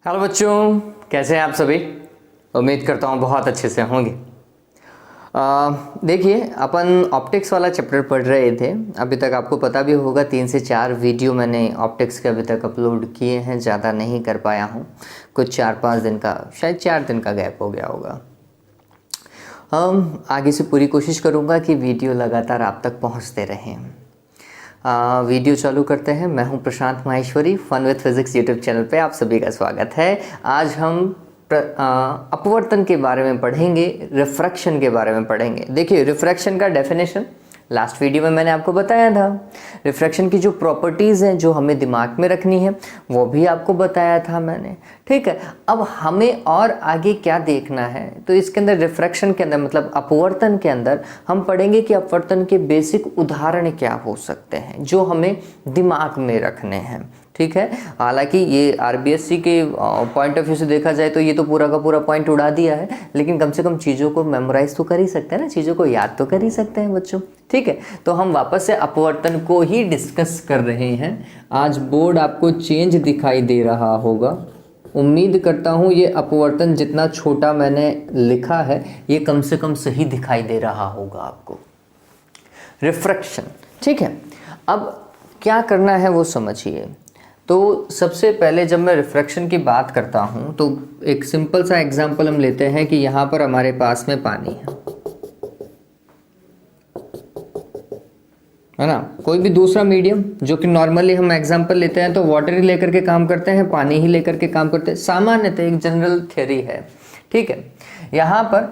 Hello बच्चों, कैसे हैं आप सभी। उम्मीद करता हूँ बहुत अच्छे से होंगे। देखिए, अपन ऑप्टिक्स वाला चैप्टर पढ़ रहे थे। अभी तक आपको पता भी होगा 3 से 4 वीडियो मैंने ऑप्टिक्स के अभी तक अपलोड किए हैं। ज़्यादा नहीं कर पाया हूँ, कुछ 4-5 दिन का, शायद 4 दिन का गैप हो गया होगा। हम आगे से पूरी कोशिश करूँगा कि वीडियो लगातार आप तक पहुँचते रहें। वीडियो चालू करते हैं। मैं हूं Prashant Maheshwari, fun with physics YouTube channel पे आप सभी का स्वागत है। आज हम अपवर्तन के बारे में पढ़ेंगे, रिफ्रैक्शन के बारे में पढ़ेंगे। देखिए, रिफ्रैक्शन का डेफिनेशन लास्ट वीडियो में मैंने आपको बताया था। रिफ्रैक्शन की जो प्रॉपर्टीज़ हैं जो हमें दिमाग में रखनी है वो भी आपको बताया था मैंने, ठीक है। अब हमें और आगे क्या देखना है, तो इसके अंदर रिफ्रैक्शन के अंदर मतलब अपवर्तन के अंदर हम पढ़ेंगे कि अपवर्तन के बेसिक उदाहरण क्या हो सकते हैं जो हमें दिमाग में रखने हैं, ठीक है। हालांकि ये आरबीएससी के पॉइंट ऑफ व्यू से देखा जाए तो ये तो पूरा का पूरा पॉइंट उड़ा दिया है, लेकिन कम से कम चीज़ों को मेमोराइज तो कर ही सकते हैं ना, चीज़ों को याद तो कर ही सकते हैं बच्चों, ठीक है। तो हम वापस से अपवर्तन को ही डिस्कस कर रहे हैं। आज बोर्ड आपको चेंज दिखाई दे रहा होगा। उम्मीद करता हूँ ये अपवर्तन जितना छोटा मैंने लिखा है ये कम से कम सही दिखाई दे रहा होगा आपको। रिफ्रैक्शन, ठीक है। अब क्या करना है वो समझिए। तो सबसे पहले जब मैं रिफ्रैक्शन की बात करता हूँ तो एक सिंपल सा एग्जांपल हम लेते हैं कि यहाँ पर हमारे पास में पानी है ना। कोई भी दूसरा मीडियम जो कि नॉर्मली हम एग्जांपल लेते हैं तो वाटर ही लेकर के काम करते हैं, पानी ही लेकर के काम करते हैं, सामान्यतः एक जनरल थ्योरी है, ठीक है। यहाँ पर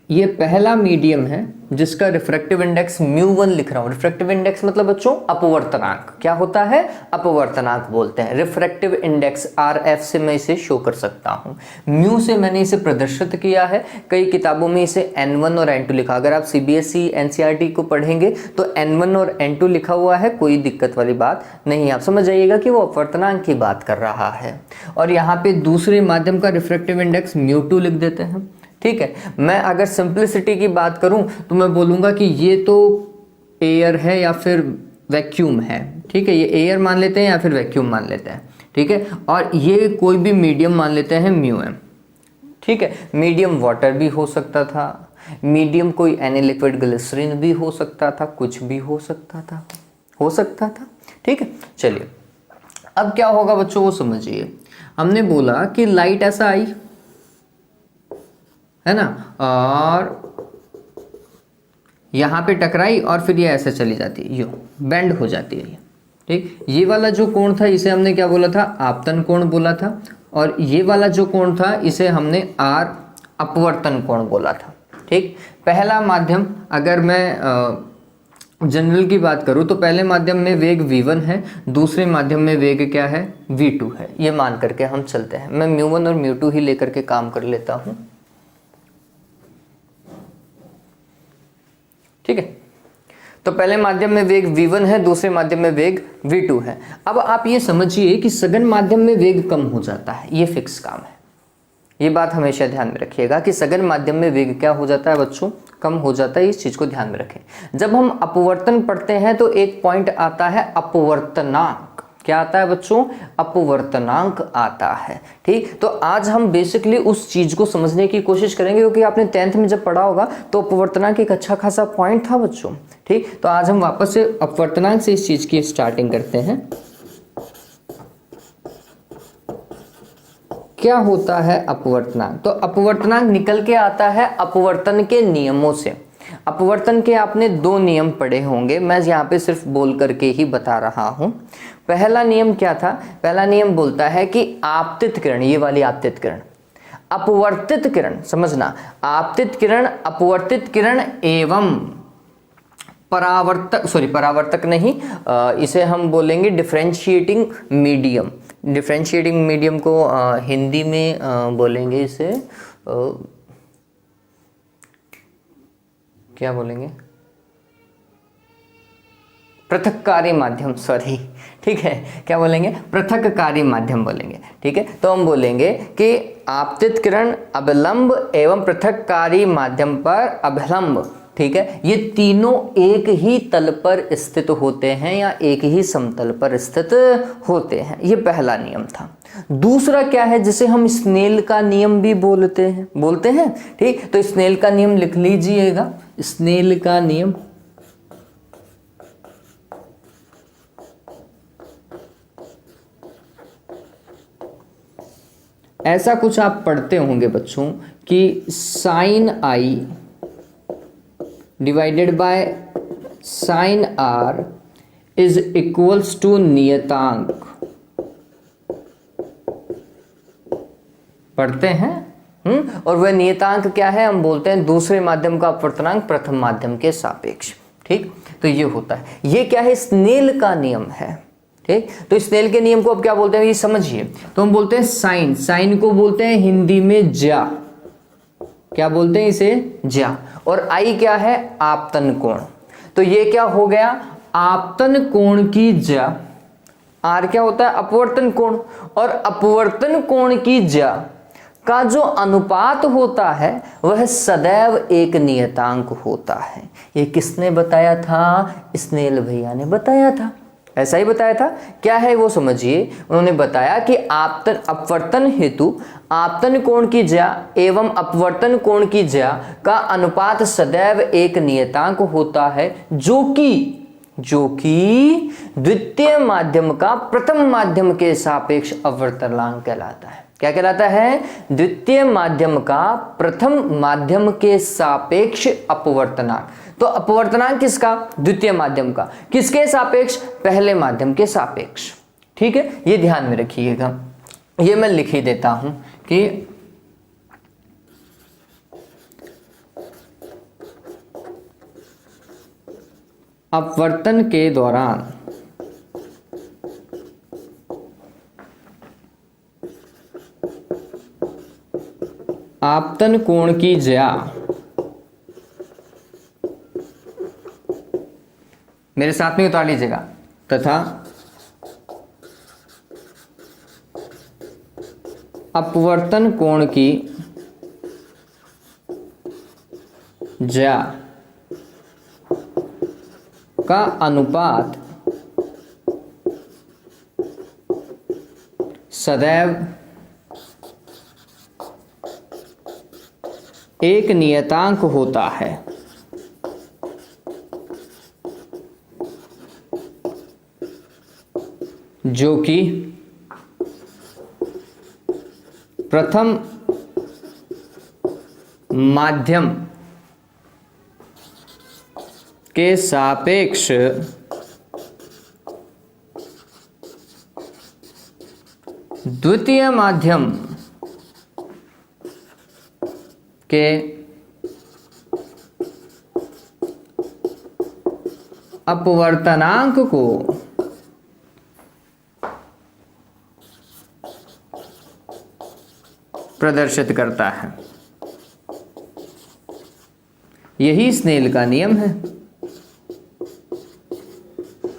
ये पहला मीडियम है जिसका रिफ्रैक्टिव इंडेक्स μ1 लिख रहा हूँ। रिफ्रैक्टिव इंडेक्स मतलब बच्चों अपवर्तनांक। क्या होता है? अपवर्तनांक बोलते हैं। रिफ्रैक्टिव इंडेक्स RF से मैं इसे शो कर सकता हूँ। म्यू से मैंने इसे प्रदर्शित किया है। कई किताबों में इसे N1 और N2 लिखा। अगर आप CBSE NCERT को पढ़ेंगे तो N1 और N2 लिखा हुआ है, कोई दिक्कत वाली बात नहीं। आप समझ जाइएगा कि वो अपवर्तनांक की बात कर रहा है। और यहाँ पे दूसरे माध्यम का रिफ्रैक्टिव इंडेक्स μ2 लिख देते हैं, ठीक है। मैं अगर सिंप्लिसिटी की बात करूं तो मैं बोलूंगा कि ये तो एयर है या फिर वैक्यूम है, ठीक है। ये एयर मान लेते हैं या फिर वैक्यूम मान लेते हैं, ठीक है। और ये कोई भी मीडियम मान लेते हैं μm, ठीक है। मीडियम वाटर भी हो सकता था, मीडियम कोई एनी लिक्विड ग्लिसरीन भी हो सकता था, कुछ भी हो सकता था, ठीक है। चलिए, अब क्या होगा बच्चों वो समझिए। हमने बोला कि लाइट ऐसा आई है ना, और यहाँ पे टकराई और फिर ये ऐसे चली जाती है, यो बेंड हो जाती है ये, ठीक। ये वाला जो कोण था इसे हमने क्या बोला था? आपतन कोण बोला था। और ये वाला जो कोण था इसे हमने अपवर्तन कोण बोला था, ठीक। पहला माध्यम, अगर मैं जनरल की बात करूँ तो पहले माध्यम में वेग v1 है, दूसरे माध्यम में वेग क्या है? v2 है। ये मान करके हम चलते हैं। मैं μ1 और μ2 ही लेकर के काम कर लेता हूँ, ठीक है। तो पहले माध्यम में वेग v1 है, दूसरे माध्यम में वेग v2 है। अब आप ये समझिए कि सघन माध्यम में वेग कम हो जाता है, ये फिक्स काम है। ये बात हमेशा ध्यान में रखिएगा कि सघन माध्यम में वेग क्या हो जाता है बच्चों? कम हो जाता है। इस चीज को ध्यान में रखें। जब हम अपवर्तन पढ़ते हैं तो एक पॉइंट आता है अपवर्तनांक। क्या आता है बच्चों? अपवर्तनांक आता है, ठीक। तो आज हम बेसिकली उस चीज को समझने की कोशिश करेंगे, क्योंकि आपने 10th में जब पढ़ा होगा तो अपवर्तनांक एक अच्छा खासा पॉइंट था बच्चों, ठीक। तो आज हम वापस से अपवर्तनांक से इस चीज की स्टार्टिंग करते हैं। क्या होता है अपवर्तनांक? तो अपवर्तनांक निकल के आता है अपवर्तन के नियमों से। अपवर्तन के आपने 2 नियम पढ़े होंगे, मैं यहाँ पे सिर्फ बोल करके ही बता रहा हूँ। पहला नियम क्या था? पहला नियम बोलता है कि आपतित किरण, ये वाली आपतित किरण, अपवर्तित किरण, समझना, आपतित किरण, अपवर्तित किरण एवं परावर्तक नहीं, इसे हम बोलेंगे डिफरेंशिएटिंग मीडियम। डिफरेंशिएटिंग मीडियम को हिंदी में बोलेंगे इसे क्या बोलेंगे? पृथक्कारी माध्यम, सॉरी, ठीक है। क्या बोलेंगे? पृथक्कारी माध्यम बोलेंगे, ठीक है। तो हम बोलेंगे कि आपतित किरण अभिलंब एवं पृथक्कारी माध्यम पर अभिलंब ठीक है, ये तीनों एक ही तल पर स्थित होते हैं या एक ही समतल पर स्थित होते हैं। ये पहला नियम था। दूसरा क्या है, जिसे हम स्नेल का नियम भी बोलते हैं ठीक। तो स्नेल का नियम लिख लीजिएगा, स्नेल का नियम। ऐसा कुछ आप पढ़ते होंगे बच्चों कि sine i divided by sine r is equals to नियतांक। पढ़ते हैं। और वह नियतांक क्या है, हम बोलते हैं दूसरे माध्यम का अपवर्तनांक प्रथम माध्यम के सापेक्ष। ठीक, तो ये होता है। ये क्या है, स्नेल का नियम है। ठीक, तो स्नेल के नियम को अब क्या बोलते हैं ये समझिए। तो हम बोलते हैं साइन को बोलते हैं हिंदी में ज्या। क्या बोलते हैं इसे, ज्या। और आई क्या है, आपतन कोण। तो ये क्या हो गया, आपतन कोण की ज्या। आर क्या होता है, अपवर्तन कोण। और अपवर्तन कोण की ज्या का जो अनुपात होता है वह सदैव एक नियतांक होता है। ये किसने बताया था, स्नेल भैया ने बताया था। ऐसा ही बताया था। क्या है वो समझिए। उन्होंने बताया कि आपतन अपवर्तन हेतु आपतन कोण की ज्या एवं अपवर्तन कोण की ज्या का अनुपात सदैव एक नियतांक होता है, जो कि द्वितीय माध्यम का प्रथम माध्यम के सापेक्ष अपवर्तनांक कहलाता है। क्या कहलाता है, द्वितीय माध्यम का प्रथम माध्यम के सापेक्ष अपवर्तनांक। तो अपवर्तनांक किसका, द्वितीय माध्यम का। किसके सापेक्ष, पहले माध्यम के सापेक्ष। ठीक है, ये ध्यान में रखिएगा। ये मैं लिख ही देता हूं कि अपवर्तन के दौरान आपतन कोण की ज्या, मेरे साथ में उतार लीजिएगा, तथा अपवर्तन कोण की ज्या का अनुपात सदैव एक नियतांक होता है, जो कि प्रथम माध्यम के सापेक्ष द्वितीय माध्यम के अपवर्तनांक को प्रदर्शित करता है। यही स्नेल का नियम है।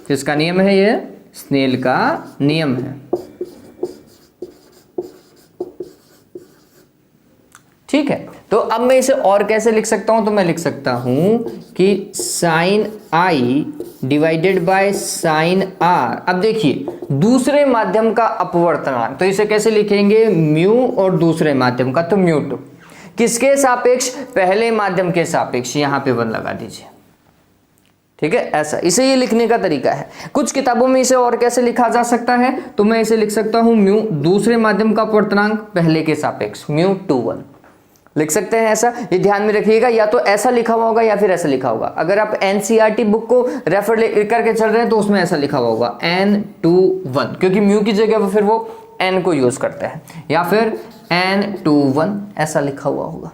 किसका नियम है ये, स्नेल का नियम है। ठीक है, तो अब मैं इसे और कैसे लिख सकता हूं, तो मैं लिख सकता हूं कि sine i divided by sine r. अब देखिए दूसरे माध्यम का अपवर्तनांक, तो इसे कैसे लिखेंगे, म्यू और दूसरे माध्यम का तो म्यू टू। किसके सापेक्ष, पहले माध्यम के सापेक्ष। यहां पे 1 लगा दीजिए। ठीक है, ऐसा इसे ये लिखने का तरीका है। कुछ किताबों में इसे और कैसे लिखा जा सकता है, तो मैं इसे लिख सकता हूं म्यू दूसरे माध्यम का अपवर्तनांक पहले के सापेक्ष, म्यू टू 1 लिख सकते हैं। ऐसा ये ध्यान में रखिएगा, या तो ऐसा लिखा हुआ होगा या फिर ऐसा लिखा होगा। अगर आप एनसीईआरटी बुक को रेफर करके चल रहे हैं तो उसमें ऐसा लिखा हुआ होगा n21, क्योंकि म्यू की जगह फिर वो n को यूज करते हैं, या फिर n21 ऐसा लिखा हुआ होगा।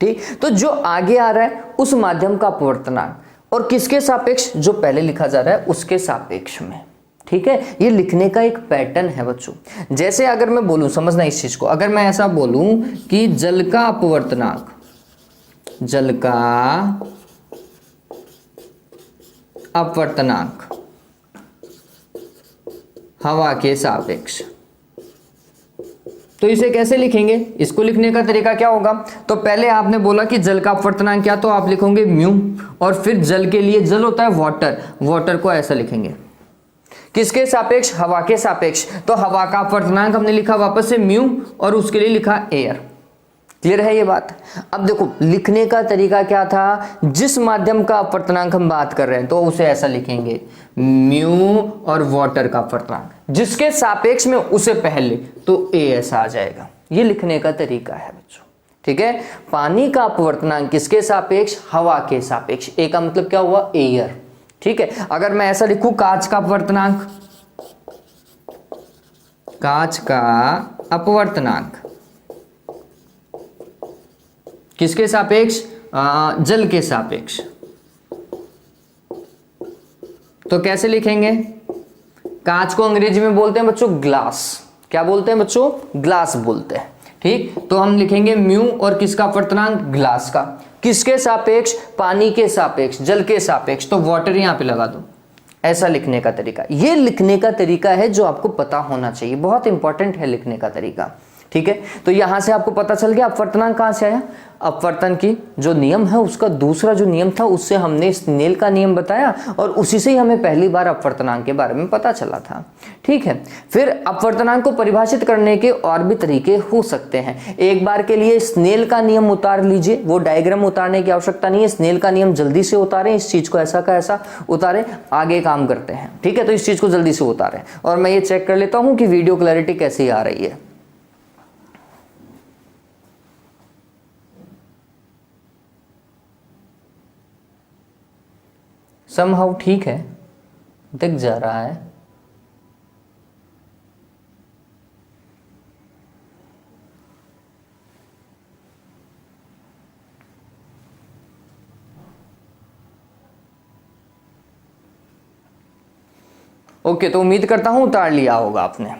ठीक, तो जो आगे आ रहा है उस माध्यम का अपवर्तनांक और किसके सापेक्ष, जो पहले लिखा जा रहा है उसके सापेक्ष में। ठीक है, ये लिखने का एक पैटर्न है बच्चों। जैसे अगर मैं बोलूं, समझना इस चीज को, अगर मैं ऐसा बोलूं कि जल का अपवर्तनांक, जल का अपवर्तनांक हवा के सापेक्ष, तो इसे कैसे लिखेंगे, इसको लिखने का तरीका क्या होगा, तो पहले आपने बोला कि जल का अपवर्तनांक क्या, तो आप लिखोगे म्यू, और फिर जल के लिए, जल होता है वाटर, वाटर को ऐसा लिखेंगे, किसके सापेक्ष, हवा के सापेक्ष। तो हवा का अपवर्तनांक हमने लिखा वापस से म्यू, और उसके लिए लिखा एयर। क्लियर है ये बात। अब देखो लिखने का तरीका क्या था, जिस माध्यम का अपवर्तनांक हम बात कर रहे हैं तो उसे ऐसा लिखेंगे, म्यू और वाटर का अपवर्तनांक, जिसके सापेक्ष में उसे पहले, तो ए ऐसा आ जाएगा। ये लिखने का तरीका है बच्चों, ठीक है। पानी का अपवर्तनांक किसके सापेक्ष, हवा के सापेक्ष। ए का मतलब क्या हुआ, एयर, ठीक है। अगर मैं ऐसा लिखूं, कांच का अपवर्तनांक, कांच का अपवर्तनांक किसके सापेक्ष, जल के सापेक्ष, तो कैसे लिखेंगे, कांच को अंग्रेजी में बोलते हैं बच्चों ग्लास, क्या बोलते हैं बच्चों, ग्लास बोलते हैं, ठीक। तो हम लिखेंगे म्यू और किसका अपवर्तनांक, ग्लास का, किसके सापेक्ष, पानी के सापेक्ष, जल के सापेक्ष, तो वाटर यहां पे लगा दो। ऐसा लिखने का तरीका, ये लिखने का तरीका है जो आपको पता होना चाहिए, बहुत इंपॉर्टेंट है लिखने का तरीका, ठीक है। तो यहां से आपको पता चल गया अपवर्तनांक कहां से आया, अपवर्तन की जो नियम है उसका दूसरा जो नियम था उससे हमने स्नेल का नियम बताया, और उसी से ही हमें पहली बार अपवर्तनांक के बारे में पता चला था, ठीक है। फिर अपवर्तनांक को परिभाषित करने के और भी तरीके हो सकते हैं। एक बार के लिए स्नेल का नियम उतार लीजिए, वो डायग्राम उतारने की आवश्यकता नहीं है, स्नेल का नियम जल्दी से उतारें, इस चीज को ऐसा का ऐसा उतारें, आगे काम करते हैं, ठीक है। तो इस चीज को जल्दी से उतारें, और मैं ये चेक कर लेता हूं कि वीडियो क्लैरिटी कैसी आ रही है। समहाउ ठीक है, दिख जा रहा है। ओके, तो उम्मीद करता हूं उतार लिया होगा आपने।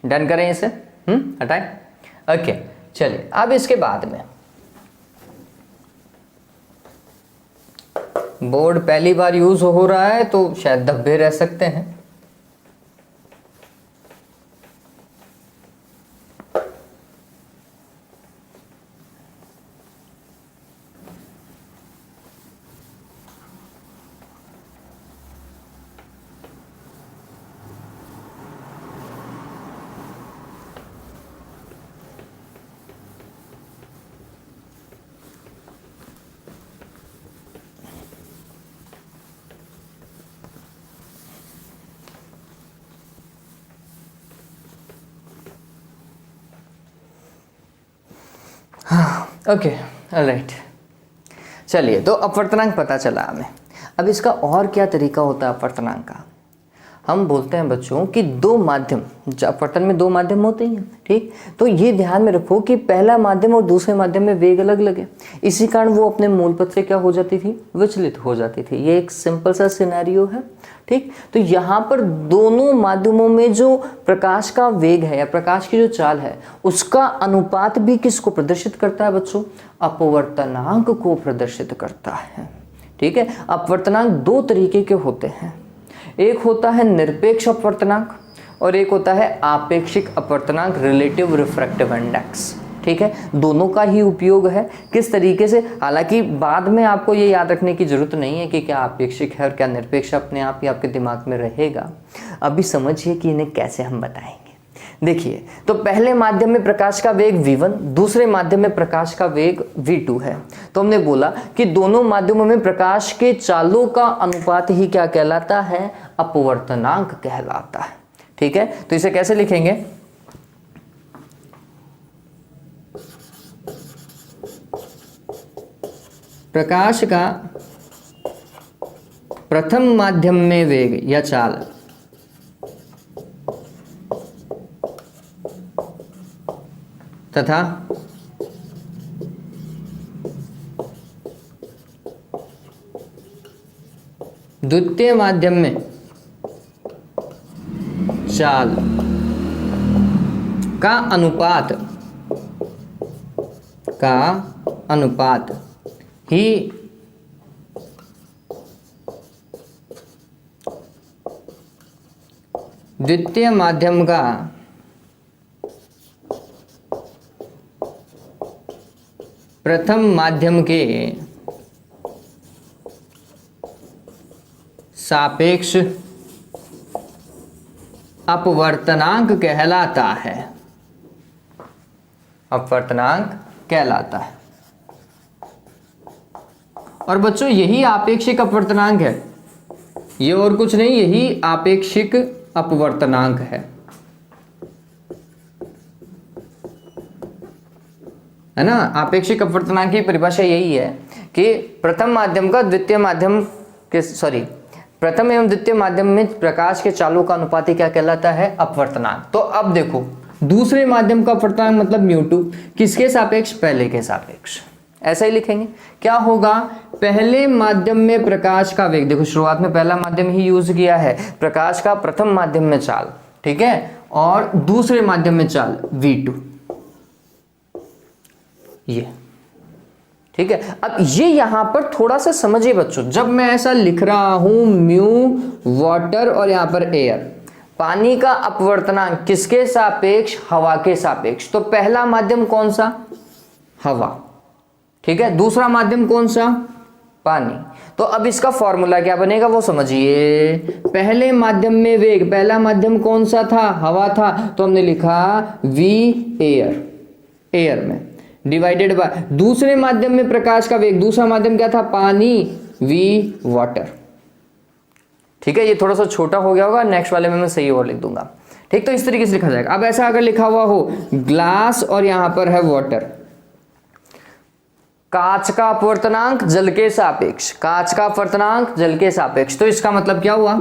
डन करें इसे, हटाएं। ओके चलिए, अब इसके बाद में बोर्ड पहली बार यूज हो रहा है तो शायद धब्बे रह सकते हैं। ओके ऑलराइट, चलिए तो अपवर्तनांक पता चला हमें। अब इसका और क्या तरीका होता है अपवर्तनांक का, हम बोलते हैं बच्चों कि दो माध्यम, अपवर्तन में दो माध्यम होते हैं, ठीक। तो ये ध्यान में रखो कि पहला माध्यम और दूसरे माध्यम में वेग अलग अलग है, इसी कारण वो अपने मूल पथ से क्या हो जाती थी, विचलित हो जाती थी। ये एक सिंपल सा सिनेरियो है, ठीक। तो यहाँ पर दोनों माध्यमों में जो प्रकाश का वेग है या प्रकाश की जो चाल है उसका अनुपात भी किसको प्रदर्शित करता है बच्चों, अपवर्तनांक को प्रदर्शित करता है, ठीक है। अपवर्तनांक दो तरीके के होते हैं, एक होता है निरपेक्ष अपवर्तनांक और एक होता है आपेक्षिक अपवर्तनांक, रिलेटिव रिफ्रैक्टिव इंडेक्स, ठीक है। दोनों का ही उपयोग है, किस तरीके से, हालांकि बाद में आपको ये याद रखने की जरूरत नहीं है कि क्या आपेक्षिक है और क्या निरपेक्ष, अपने आप ही आपके दिमाग में रहेगा। अभी समझिए कि इन्हें कैसे हम बताएंगे। देखिए, तो पहले माध्यम में प्रकाश का वेग v1, दूसरे माध्यम में प्रकाश का वेग v2 है। तो हमने बोला कि दोनों माध्यमों में प्रकाश के चालों का अनुपात ही क्या कहलाता है, अपवर्तनांक कहलाता है, ठीक है। तो इसे कैसे लिखेंगे, प्रकाश का प्रथम माध्यम में वेग या चाल तथा द्वितीय माध्यम में चाल का अनुपात ही द्वितीय माध्यम का प्रथम माध्यम के सापेक्ष अपवर्तनांक कहलाता है। अपवर्तनांक कहलाता है। और बच्चों यही आपेक्षिक अपवर्तनांक है, ये और कुछ नहीं, यही आपेक्षिक अपवर्तनांक है ना। आपेक्षिक अपवर्तनांक की परिभाषा यही है कि प्रथम माध्यम का द्वितीय माध्यम के प्रथम एवं द्वितीय माध्यम में प्रकाश के चालों का अनुपात क्या कहलाता है? अपवर्तनांक। तो अब देखो दूसरे माध्यम का अपवर्तनांक मतलब μ2 किसके सापेक्ष? पहले के सापेक्ष। ऐसा ही लिखेंगे। क्या होगा? पहले माध्यम में प्रकाश का वेग, देखो शुरुआत में पहला माध्यम ही यूज किया है, प्रकाश का प्रथम माध्यम में चाल, ठीक है, और दूसरे माध्यम में चाल v2, ये ठीक है। अब ये यहां पर थोड़ा सा समझिए बच्चों, जब मैं ऐसा लिख रहा हूं म्यू वाटर और यहां पर एयर, पानी का अपवर्तनांक किसके सापेक्ष? हवा के सापेक्ष। तो पहला माध्यम कौन सा? हवा, ठीक है। दूसरा माध्यम कौन सा? पानी। तो अब इसका फॉर्मूला क्या बनेगा वो समझिए। पहले माध्यम में वेग, पहला माध्यम कौन सा था? हवा था, तो हमने लिखा v एयर, एयर में डिवाइडेड बाय दूसरे माध्यम में प्रकाश का वेग, दूसरा माध्यम क्या था? पानी, v वाटर, ठीक है। ये थोड़ा सा छोटा हो गया होगा, नेक्स्ट वाले में मैं सही और लिख दूंगा, ठीक। तो इस तरीके से लिखा जाएगा। अब ऐसा अगर लिखा हुआ हो ग्लास और यहां पर है वाटर, कांच का अपवर्तनांक जल के सापेक्ष, कांच का अपवर्तनांक जल के सापेक्ष, तो इसका मतलब क्या हुआ?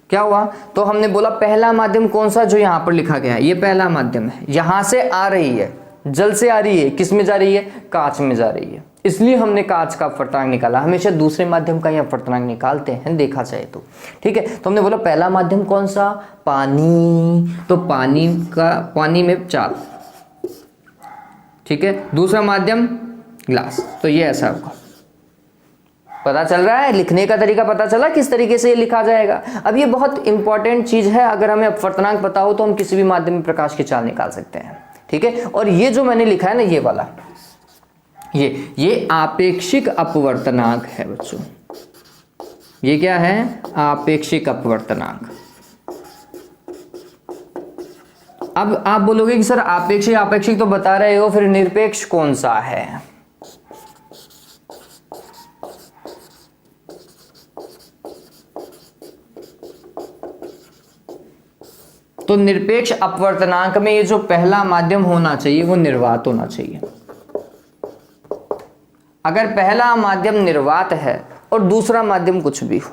क्या हुआ? तो हमने बोला पहला माध्यम कौन सा? जो यहां पर लिखा गया है, ये पहला माध्यम है, यहां से आ रही है, जल से आ रही है, किस में जा रही है? कांच में जा रही है, इसलिए हमने कांच का अपवर्तनांक निकाला। हमेशा दूसरे माध्यम का ही अपवर्तनांक निकालते हैं देखा जाए तो, ठीक है। तो हमने बोला पहला माध्यम कौन सा? पानी, तो पानी का, पानी में चाल, ठीक है। दूसरा माध्यम ग्लास, तो ये ऐसा होगा। पता चल रहा है? लिखने का तरीका पता चला किस तरीके से ये लिखा जाएगा। अब ये बहुत इंपॉर्टेंट चीज है, अगर हमें अपवर्तनांक पता हो तो हम किसी भी माध्यम में प्रकाश की चाल निकाल सकते हैं, ठीक है। और ये जो मैंने लिखा है ना, ये वाला, ये आपेक्षिक अपवर्तनांक है बच्चों। ये क्या है? आपेक्षिक अपवर्तनांक। अब आप बोलोगे कि सर आपेक्षिक आपेक्षिक तो बता रहे हो, फिर निरपेक्ष कौन सा है? तो निरपेक्ष अपवर्तनांक में ये जो पहला माध्यम होना चाहिए वो निर्वात होना चाहिए। अगर पहला माध्यम निर्वात है और दूसरा माध्यम कुछ भी हो,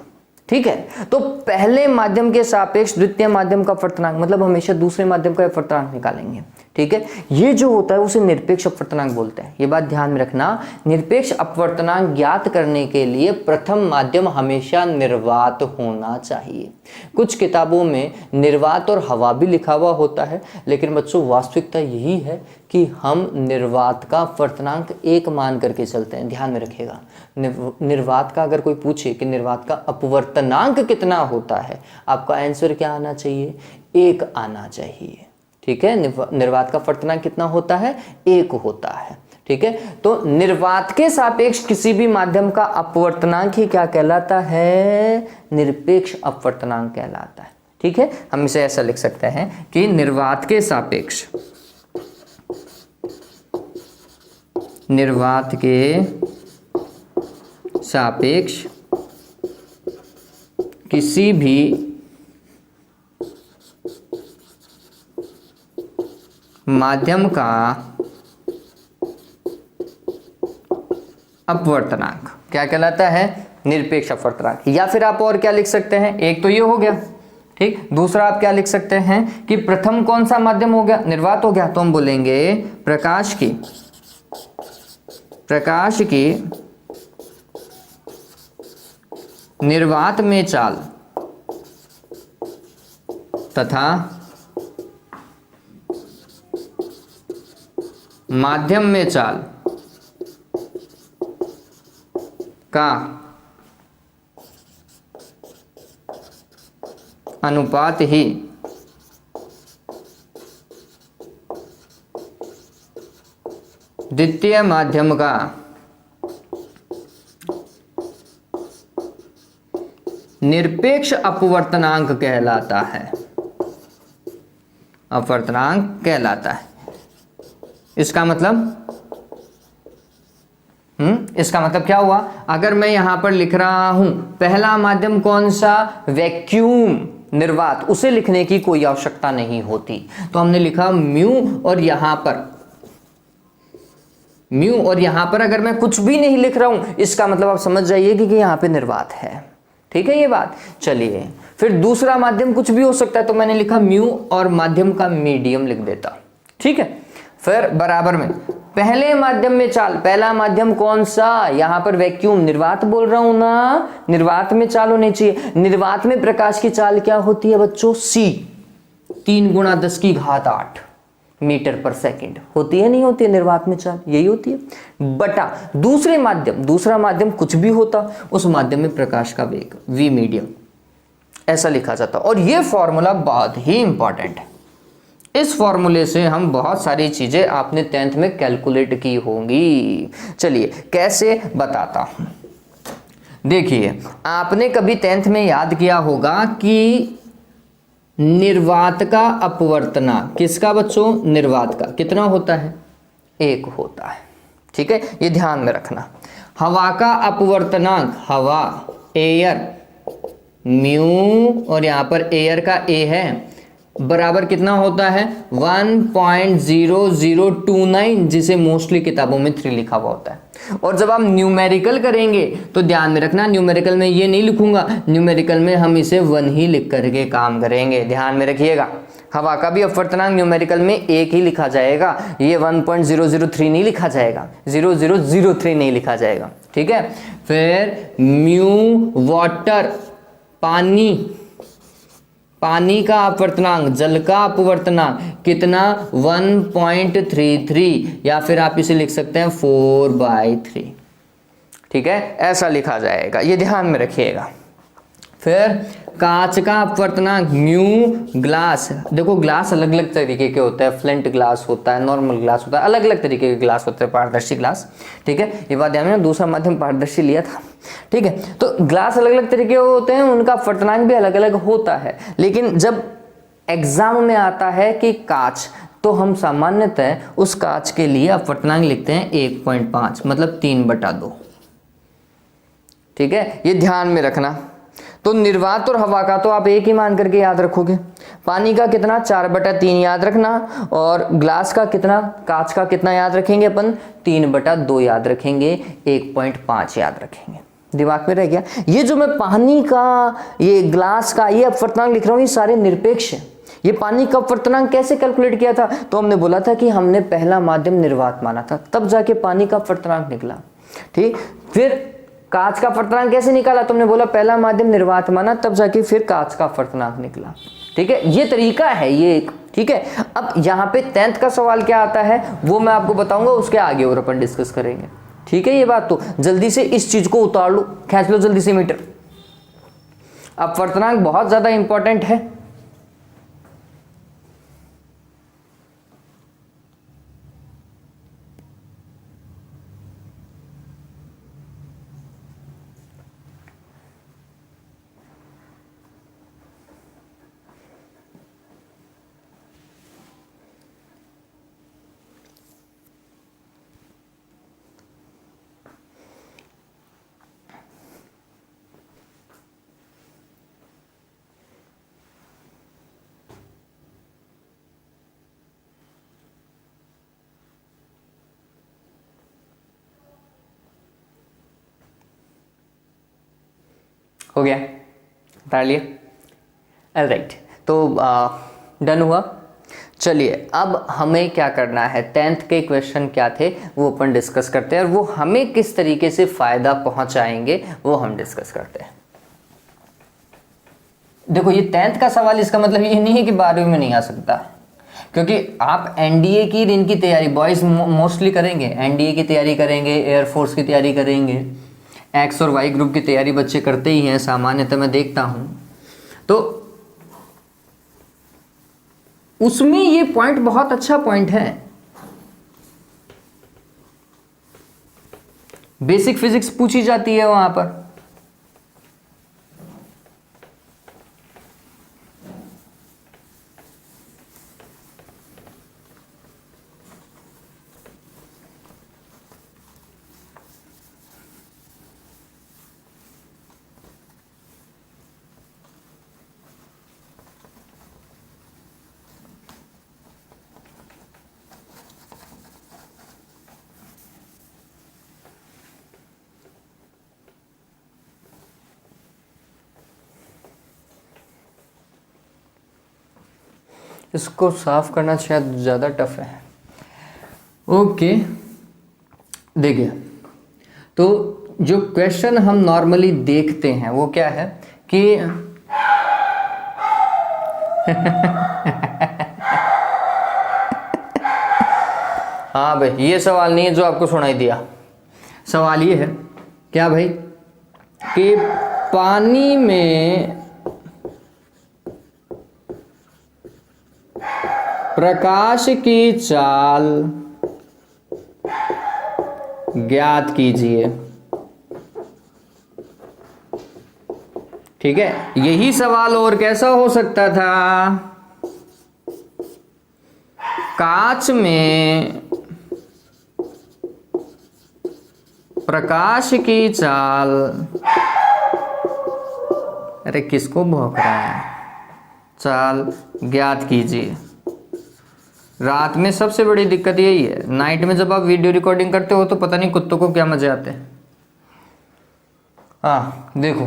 ठीक है, तो पहले माध्यम के सापेक्ष द्वितीय माध्यम का अपवर्तनांक, मतलब हमेशा दूसरे माध्यम का अपवर्तनांक निकालेंगे, ठीक है। ये जो होता है उसे निरपेक्ष अपवर्तनांक बोलते हैं। ये बात ध्यान में रखना, निरपेक्ष अपवर्तनांक ज्ञात करने के लिए प्रथम माध्यम हमेशा निर्वात होना चाहिए। कुछ किताबों में निर्वात और हवा भी लिखा हुआ होता है, लेकिन बच्चों वास्तविकता यही है कि हम निर्वात का अपवर्तनांक एक मान करके चलते हैं। ध्यान में रखिएगा, निर्वात का अगर कोई पूछे कि निर्वात का अपवर्तनांक कितना होता है, आपका आंसर क्या आना चाहिए? एक आना चाहिए, ठीक है। निर्वात का अपवर्तनांक कितना होता है? एक होता है, ठीक है। तो निर्वात के सापेक्ष किसी भी माध्यम का अपवर्तनांक ही क्या कहलाता है? निरपेक्ष अपवर्तनांक कहलाता है, ठीक है। हम इसे ऐसा लिख सकते हैं कि निर्वात के सापेक्ष, निर्वात के सापेक्ष किसी भी माध्यम का अपवर्तनांक क्या कहलाता है? निरपेक्ष अपवर्तनांक। या फिर आप और क्या लिख सकते हैं? एक तो ये हो गया, ठीक। दूसरा आप क्या लिख सकते हैं कि प्रथम कौन सा माध्यम हो गया? निर्वात हो गया, तो हम बोलेंगे प्रकाश की निर्वात में चाल तथा माध्यम में चाल का अनुपात ही द्वितीय माध्यम का निरपेक्ष अपवर्तनांक कहलाता है, अपवर्तनांक कहलाता है। इसका मतलब क्या हुआ? अगर मैं यहां पर लिख रहा हूं पहला माध्यम कौन सा, वैक्यूम निर्वात, उसे लिखने की कोई आवश्यकता नहीं होती। तो हमने लिखा म्यू और यहां पर अगर मैं कुछ भी नहीं लिख रहा हूं, इसका मतलब आप समझ जाइए कि यहां पे निर्वात है। ठीक है ये बात। चलिए फिर दूसरा माध्यम कुछ भी हो सकता है, तो मैंने लिखा म्यू और माध्यम का मीडियम लिख देता। ठीक है, फिर बराबर में पहले माध्यम में चाल, पहला माध्यम कौन सा, यहां पर वैक्यूम, निर्वात बोल रहा हूं ना, निर्वात में चाल होनी चाहिए। निर्वात में प्रकाश की चाल क्या होती है बच्चों, c 3 × 10⁸ मीटर पर सेकंड होती है, नहीं होती है निर्वात में चाल, यही होती है, बटा दूसरा माध्यम कुछ भी होता, उस माध्यम में प्रकाश का वेग v मीडियम, ऐसा लिखा जाता। और यह फॉर्मूला बहुत ही इंपॉर्टेंट है। इस फॉर्मूले से हम बहुत सारी चीजें आपने 10th में कैलकुलेट की होंगी। चलिए कैसे बताता हूं। देखिए आपने कभी 10th में याद किया होगा कि निर्वात का अपवर्तनांक, किसका बच्चों, निर्वात का कितना होता है, 1 होता है। ठीक है, ये ध्यान में रखना। हवा का अपवर्तनांक, हवा एयर, म्यू और यहां पर एयर का ए है, बराबर कितना होता है, 1.0029, जिसे मोस्टली किताबों में 3 लिखा हुआ होता है। और जब आप न्यूमेरिकल करेंगे तो ध्यान में रखना, न्यूमेरिकल में ये नहीं लिखूंगा, न्यूमेरिकल में हम इसे 1 ही लिख करके काम करेंगे, ध्यान में रखिएगा। हवा का भी अपवर्तनांक न्यूमेरिकल में 1 ही लिखा जाएगा, ये 1.003 नहीं लिखा जाएगा, 0003 नहीं लिखा जाएगा। ठीक है, फिर म्यू वाटर, पानी का अपवर्तनांक, जल का अपवर्तनांक कितना, 1.33, या फिर आप इसे लिख सकते हैं 4/3। ठीक है, ऐसा लिखा जाएगा, ये ध्यान में रखिएगा। फिर कांच का अपवर्तनांक, म्यू ग्लास, देखो ग्लास अलग अलग तरीके के होते हैं, फ्लिंट ग्लास होता है, नॉर्मल ग्लास होता है, अलग अलग तरीके के ग्लास होते हैं, पारदर्शी ग्लास। ठीक है, ये बात ध्यान में, दूसरा माध्यम पारदर्शी लिया था। ठीक है, तो ग्लास अलग अलग तरीके के होते हैं, उनका अपवर्तनांक भी अलग अलग होता है। लेकिन जब एग्जाम में आता है कि कांच, तो हम सामान्यतः उस कांच के लिए अपवर्तनांक लिखते हैं 1.5, मतलब 3/2। ठीक है, ये ध्यान में रखना। तो निर्वात और हवा का तो आप एक ही मान करके याद रखोगे, पानी का कितना, 4/3 याद रखना, और ग्लास का कितना, कांच का कितना याद रखेंगे अपन, 3/2 याद रखेंगे, 1.5 याद रखेंगे। दिमाग में रह गया। ये जो मैं पानी का, ये ग्लास का, ये अपवर्तनांक लिख रहा हूँ, ये सारे निरपेक्ष है। ये पानी का अपवर्तनांक कैसे कैलकुलेट किया था, तो हमने बोला था कि हमने पहला माध्यम निर्वात माना था, तब जाके पानी का अपवर्तनांक निकला। ठीक, फिर कांच का अपवर्तनांक कैसे निकाला, तुमने बोला पहला माध्यम निर्वात माना, तब जाके फिर कांच का अपवर्तनांक निकला। ठीक है, ये तरीका है ये एक। ठीक है, अब यहाँ पे 10th का सवाल क्या आता है वो मैं आपको बताऊंगा, उसके आगे और अपन डिस्कस करेंगे। ठीक है, ये बात तो जल्दी से इस चीज को उतार लो, खींच लो जल्दी से मीटर। अपवर्तनांक बहुत ज्यादा इंपॉर्टेंट है। हो गया, उतार लिया। ऑलराइट, तो डन हुआ। चलिए अब हमें क्या करना है, 10th के क्वेश्चन क्या थे वो अपन डिस्कस करते हैं, और वो हमें किस तरीके से फायदा पहुंचाएंगे वो हम डिस्कस करते हैं। देखो ये 10th का सवाल, इसका मतलब ये नहीं है कि 12वीं में नहीं आ सकता, क्योंकि आप एनडीए की इनकी तैयारी बॉयज मोस्टली करेंगे, एनडीए की तैयारी करेंगे, एयरफोर्स की तैयारी करेंगे, एक्स और वाई ग्रुप की तैयारी बच्चे करते ही हैं सामान्यतः, मैं देखता हूं। तो उसमें ये पॉइंट बहुत अच्छा पॉइंट है। बेसिक फिजिक्स पूछी जाती है वहां पर। इसको साफ करना शायद ज़्यादा टफ है। ओके, देखिए, तो जो क्वेश्चन हम नॉर्मली देखते हैं वो क्या है कि हाँ भाई, ये सवाल नहीं है जो आपको सुनाई दिया। सवाल ये है क्या भाई कि पानी में प्रकाश की चाल ज्ञात कीजिए। ठीक है, यही सवाल और कैसा हो सकता था? कांच में प्रकाश की चाल, अरे किसको भौंक रहा है, चाल ज्ञात कीजिए। रात में सबसे बड़ी दिक्कत यही है, नाइट में जब आप वीडियो रिकॉर्डिंग करते हो तो पता नहीं कुत्तों को क्या मजे आते हैं। हाँ देखो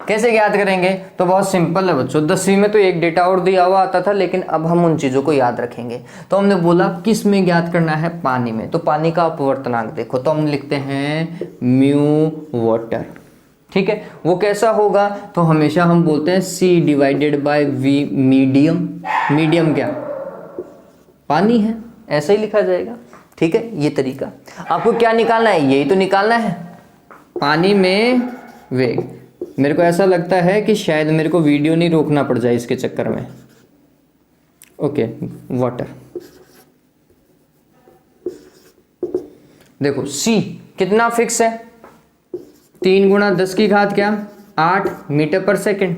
कैसे ज्ञात करेंगे, तो बहुत सिंपल है बच्चों। 10वीं में तो एक डेटा और दिया हुआ आता था, लेकिन अब हम उन चीज़ों को याद रखेंगे। तो हमने बोला किस में ज्ञात करना है, पानी में। तो पानी का अपवर्तनांक देखो, तो हम लिखते हैं म्यू वाटर। ठीक है, वो कैसा होगा, तो हमेशा हम बोलते हैं C/V मीडियम। मीडियम क्या, पानी है, ऐसा ही लिखा जाएगा। ठीक है, ये तरीका। आपको क्या निकालना है, यही तो निकालना है, पानी में वेग। मेरे को ऐसा लगता है कि शायद मेरे को वीडियो नहीं रोकना पड़ जाए इसके चक्कर में। Okay, water. देखो C कितना फिक्स है, 3 × 10 की घात क्या, 8 मीटर पर सेकंड।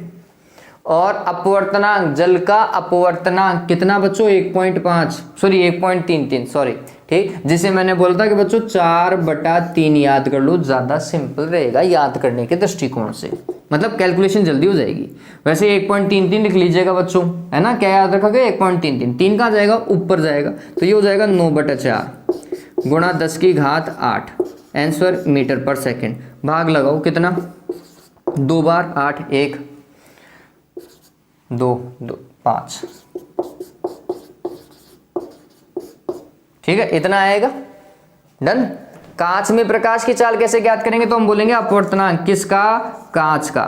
और अपवर्तनांक, जल का अपवर्तनांक कितना बच्चों, 1.33 सॉरी। ठीक, जिसे मैंने बोला था कि बच्चों 4/3 याद कर लो, ज्यादा सिंपल रहेगा याद करने के दृष्टिकोण से, मतलब कैलकुलेशन जल्दी हो जाएगी। वैसे 1.33 लिख लीजिएगा बच्चों, है ना। क्या याद रखा गया, 1.33, 3 कहाँ जाएगा, ऊपर जाएगा, तो ये हो जाएगा 9/4 × 10 की घात 8, आंसर मीटर पर सेकेंड। भाग लगाओ कितना, 2 बार 8, 1 2 2 5। ठीक है, इतना आएगा, डन। कांच में प्रकाश की चाल कैसे ज्ञात करेंगे, तो हम बोलेंगे अपवर्तनांक किसका, कांच का।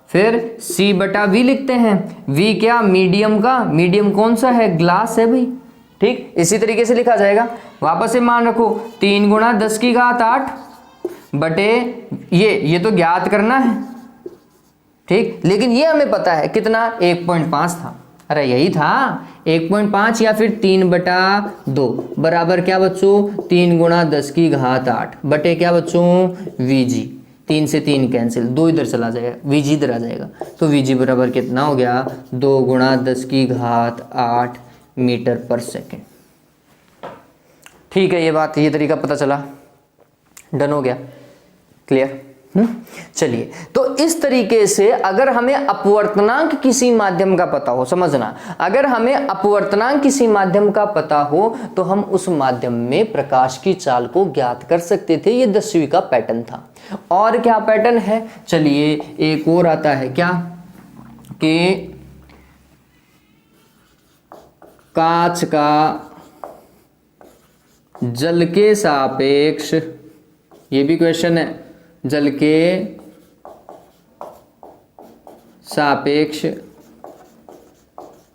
फिर C/V लिखते हैं। V क्या, मीडियम का। मीडियम कौन सा है, ग्लास है भाई। ठीक, इसी तरीके से लिखा जाएगा। वापस से मान रखो, 3 × 10 की घात 8 बटे ये तो ज्ञात करना है। ठीक, लेकिन ये हमें पता है कितना, 1.5 था। अरे यही था 1.5 या फिर 3/2 बराबर क्या बच्चों, 3 × 10 की घात 8 बटे क्या बच्चों, Vg। 3 से 3 कैंसिल, 2 इधर चला जाएगा, Vg इधर आ जाएगा। तो Vg बराबर कितना हो गया, 2 × 10 की घात 8 मीटर पर सेकेंड। ठीक है, ये बात, ये तरीका पता चला, डन हो गया, क्लियर। चलिए, तो इस तरीके से अगर हमें अपवर्तनांक किसी माध्यम का पता हो, समझना, अगर हमें अपवर्तनांक किसी माध्यम का पता हो तो हम उस माध्यम में प्रकाश की चाल को ज्ञात कर सकते थे। ये 10वीं का पैटर्न था। और क्या पैटर्न है, चलिए एक और आता है, क्या कि कांच का जल के सापेक्ष, ये भी क्वेश्चन है, जल के सापेक्ष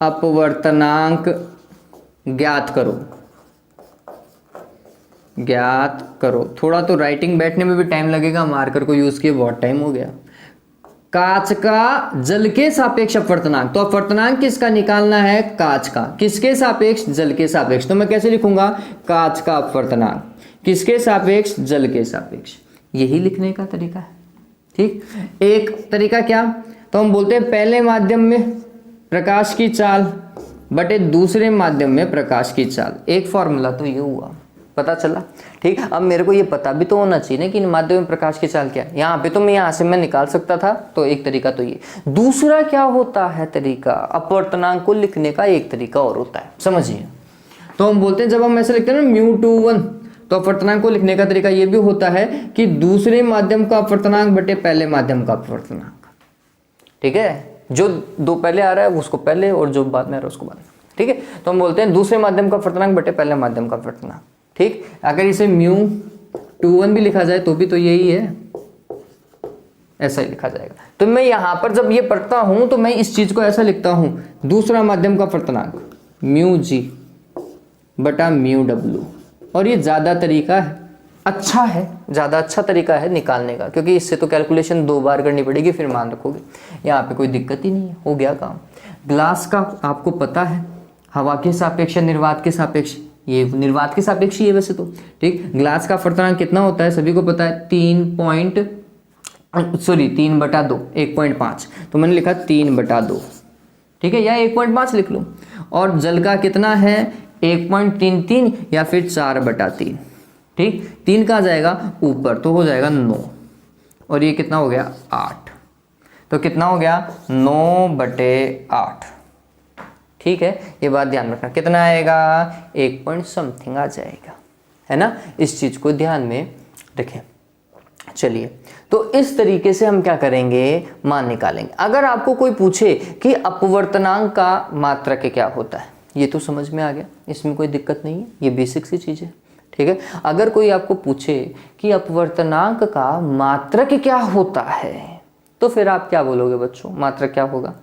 अपवर्तनांक ज्ञात करो। ज्ञात करो, थोड़ा तो राइटिंग बैठने में भी टाइम लगेगा, मार्कर को यूज किए बहुत टाइम हो गया। कांच का जल के सापेक्ष अपवर्तनांक, तो अपवर्तनांक किसका निकालना है, कांच का। किसके सापेक्ष, जल के सापेक्ष। तो मैं कैसे लिखूंगा, कांच का अपवर्तनांक किसके सापेक्ष, जल के सापेक्ष। यही लिखने का तरीका है। ठीक, एक तरीका क्या, तो हम बोलते हैं पहले माध्यम में प्रकाश की चाल बटे दूसरे माध्यम में प्रकाश की चाल। एक फॉर्मूला तो ये हुआ, पता चला। ठीक, अब मेरे को ये पता भी तो होना चाहिए ना कि इन माध्यम में प्रकाश की चाल क्या है। यहाँ पे तो मैं यहाँ से मैं निकाल सकता था, तो एक तरीका तो ये। दूसरा क्या होता है तरीका, अपवर्तनांक को लिखने का एक तरीका और होता है, समझिए। तो हम बोलते हैं जब हम ऐसे लिखते हैं ना μ2 तो अपवर्तनांक को लिखने का तरीका ये भी होता है कि दूसरे माध्यम का अपवर्तनांक बटे पहले माध्यम का अपवर्तनांक। ठीक है, जो दो पहले आ रहा है उसको पहले और जो बाद में आ रहा है उसको बाद में। ठीक है, तो हम बोलते हैं दूसरे माध्यम का अपवर्तनांक बटे पहले माध्यम का अपवर्तनांक। ठीक, अगर इसे μ21 भी लिखा जाए तो भी तो यही है, ऐसा ही लिखा जाएगा। तो मैं यहां पर जब ये पढ़ता हूं तो मैं इस चीज को ऐसा लिखता हूं, दूसरा माध्यम का अपवर्तनांक μg बटा μw। और ये ज्यादा तरीका है, अच्छा है, ज़्यादा अच्छा तरीका है निकालने का, क्योंकि इससे तो कैलकुलेशन 2 बार करनी पड़ेगी, फिर मान रखोगे। यहाँ पे कोई दिक्कत ही नहीं है, हो गया काम। ग्लास का आपको पता है, हवा के सापेक्ष निर्वात के सापेक्ष, ये निर्वात के सापेक्ष ही है वैसे तो। ठीक, ग्लास का अपवर्तनांक कितना होता है सभी को पता है, 3/2, 1.5। तो मैंने लिखा 3/2। ठीक है, या 1.5 लिख लो। और जल का कितना है 1.33 या फिर 4/3। ठीक, 3 कहाँ जाएगा ऊपर, तो हो जाएगा 9, और ये कितना हो गया 8, तो कितना हो गया 9/8। ठीक है, ये बात ध्यान रखना, कितना आएगा 1 पॉइंट समथिंग आ जाएगा, है ना। इस चीज को ध्यान में रखें। चलिए, तो इस तरीके से हम क्या करेंगे, मान निकालेंगे। अगर आपको कोई पूछे कि अपवर्तनांक का मात्रक क्या होता है, ये तो समझ में आ गया, इसमें कोई दिक्कत नहीं है, ये बेसिक सी चीज है। ठीक है, अगर कोई आपको पूछे कि अपवर्तनांक का मात्रक क्या होता है, तो फिर आप क्या बोलोगे बच्चों, मात्रक क्या होगा।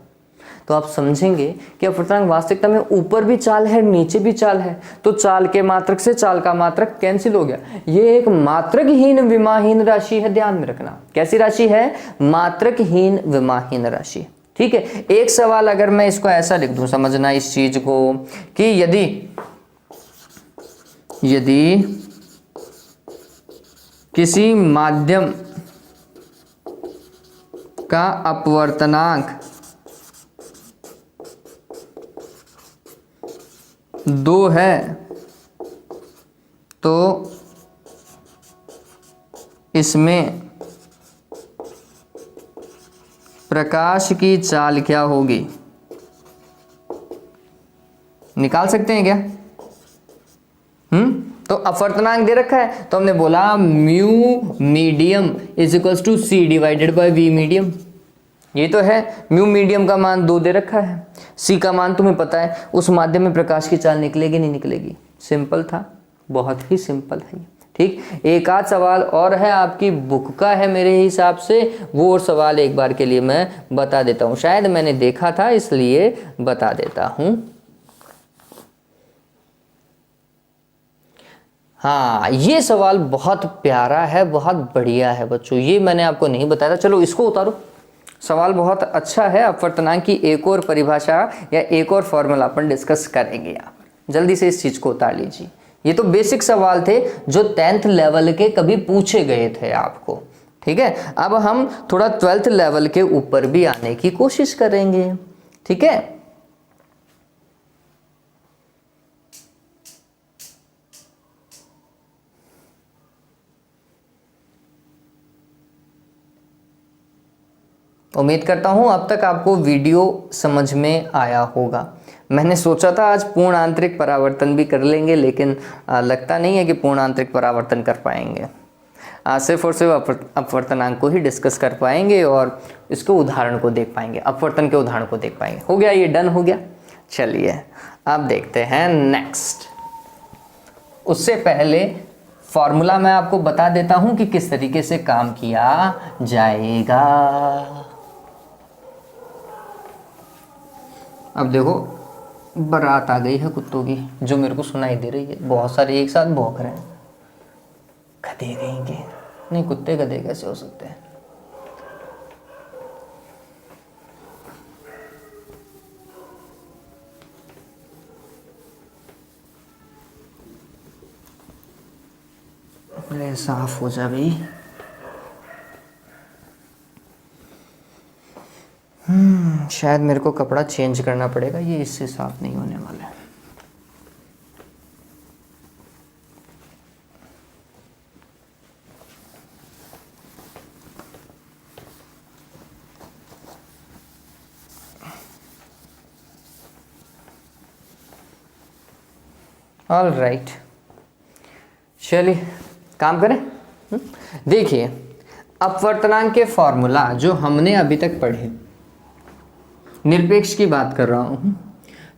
तो आप समझेंगे कि अपवर्तनांक वास्तविकता में ऊपर भी चाल है नीचे भी चाल है, तो चाल के मात्रक से चाल का मात्रक कैंसिल हो गया। ये एक मात्रकहीन विमाहीन राशि है, ध्यान में रखना। कैसी राशि है, मात्रकहीन विमाहीन राशि। ठीक है, एक सवाल अगर मैं इसको ऐसा लिख दूं, समझना इस चीज को, कि यदि किसी माध्यम का अपवर्तनांक 2 है तो इसमें प्रकाश की चाल क्या होगी, निकाल सकते हैं क्या। तो अपवर्तनांक दे रखा है, तो हमने बोला mu medium is equals to c divided by v medium. ये तो है, म्यू मीडियम का मान 2 दे रखा है, सी का मान तुम्हें पता है, उस माध्यम में प्रकाश की चाल निकलेगी नहीं निकलेगी। सिंपल था, बहुत ही सिंपल है। ठीक, एक आध सवाल और है आपकी बुक का है मेरे हिसाब से, वो और सवाल एक बार के लिए मैं बता देता हूँ, शायद मैंने देखा था इसलिए बता देता हूँ। हाँ, ये सवाल बहुत प्यारा है, बहुत बढ़िया है बच्चों, ये मैंने आपको नहीं बताया था। चलो इसको उतारो, सवाल बहुत अच्छा है। अपवर्तनांक की एक और परिभाषा या एक और फॉर्मूला अपन डिस्कस करेंगे यहाँ पर, जल्दी से इस चीज को उतार लीजिए। ये तो बेसिक सवाल थे जो 10th लेवल के कभी पूछे गए थे आपको। ठीक है, अब हम थोड़ा 12th लेवल के ऊपर भी आने की कोशिश करेंगे। ठीक है, उम्मीद करता हूँ अब तक आपको वीडियो समझ में आया होगा। मैंने सोचा था आज पूर्ण आंतरिक परावर्तन भी कर लेंगे, लेकिन लगता नहीं है कि पूर्ण आंतरिक परावर्तन कर पाएंगे। सिर्फ और सिर्फ अपवर्तनांक को ही डिस्कस कर पाएंगे और इसको उदाहरण को देख पाएंगे, अपवर्तन के उदाहरण को देख पाएंगे। हो गया, ये डन हो गया। चलिए अब देखते हैं नेक्स्ट। उससे पहले फॉर्मूला मैं आपको बता देता हूँ कि किस तरीके से काम किया जाएगा। अब देखो, बारात आ गई है कुत्तों की, जो मेरे को सुनाई दे रही है, बहुत सारे एक साथ भौंक रहे हैं। गधे कहेंगे, नहीं कुत्ते गधे कैसे हो सकते हैं। अरे साफ हो जा भाई। शायद मेरे को कपड़ा चेंज करना पड़ेगा, ये इससे साफ नहीं होने वाला है। ऑल राइट, चलिए काम करें। देखिए अपवर्तनांक के फॉर्मूला जो हमने अभी तक पढ़े, निरपेक्ष की बात कर रहा हूँ,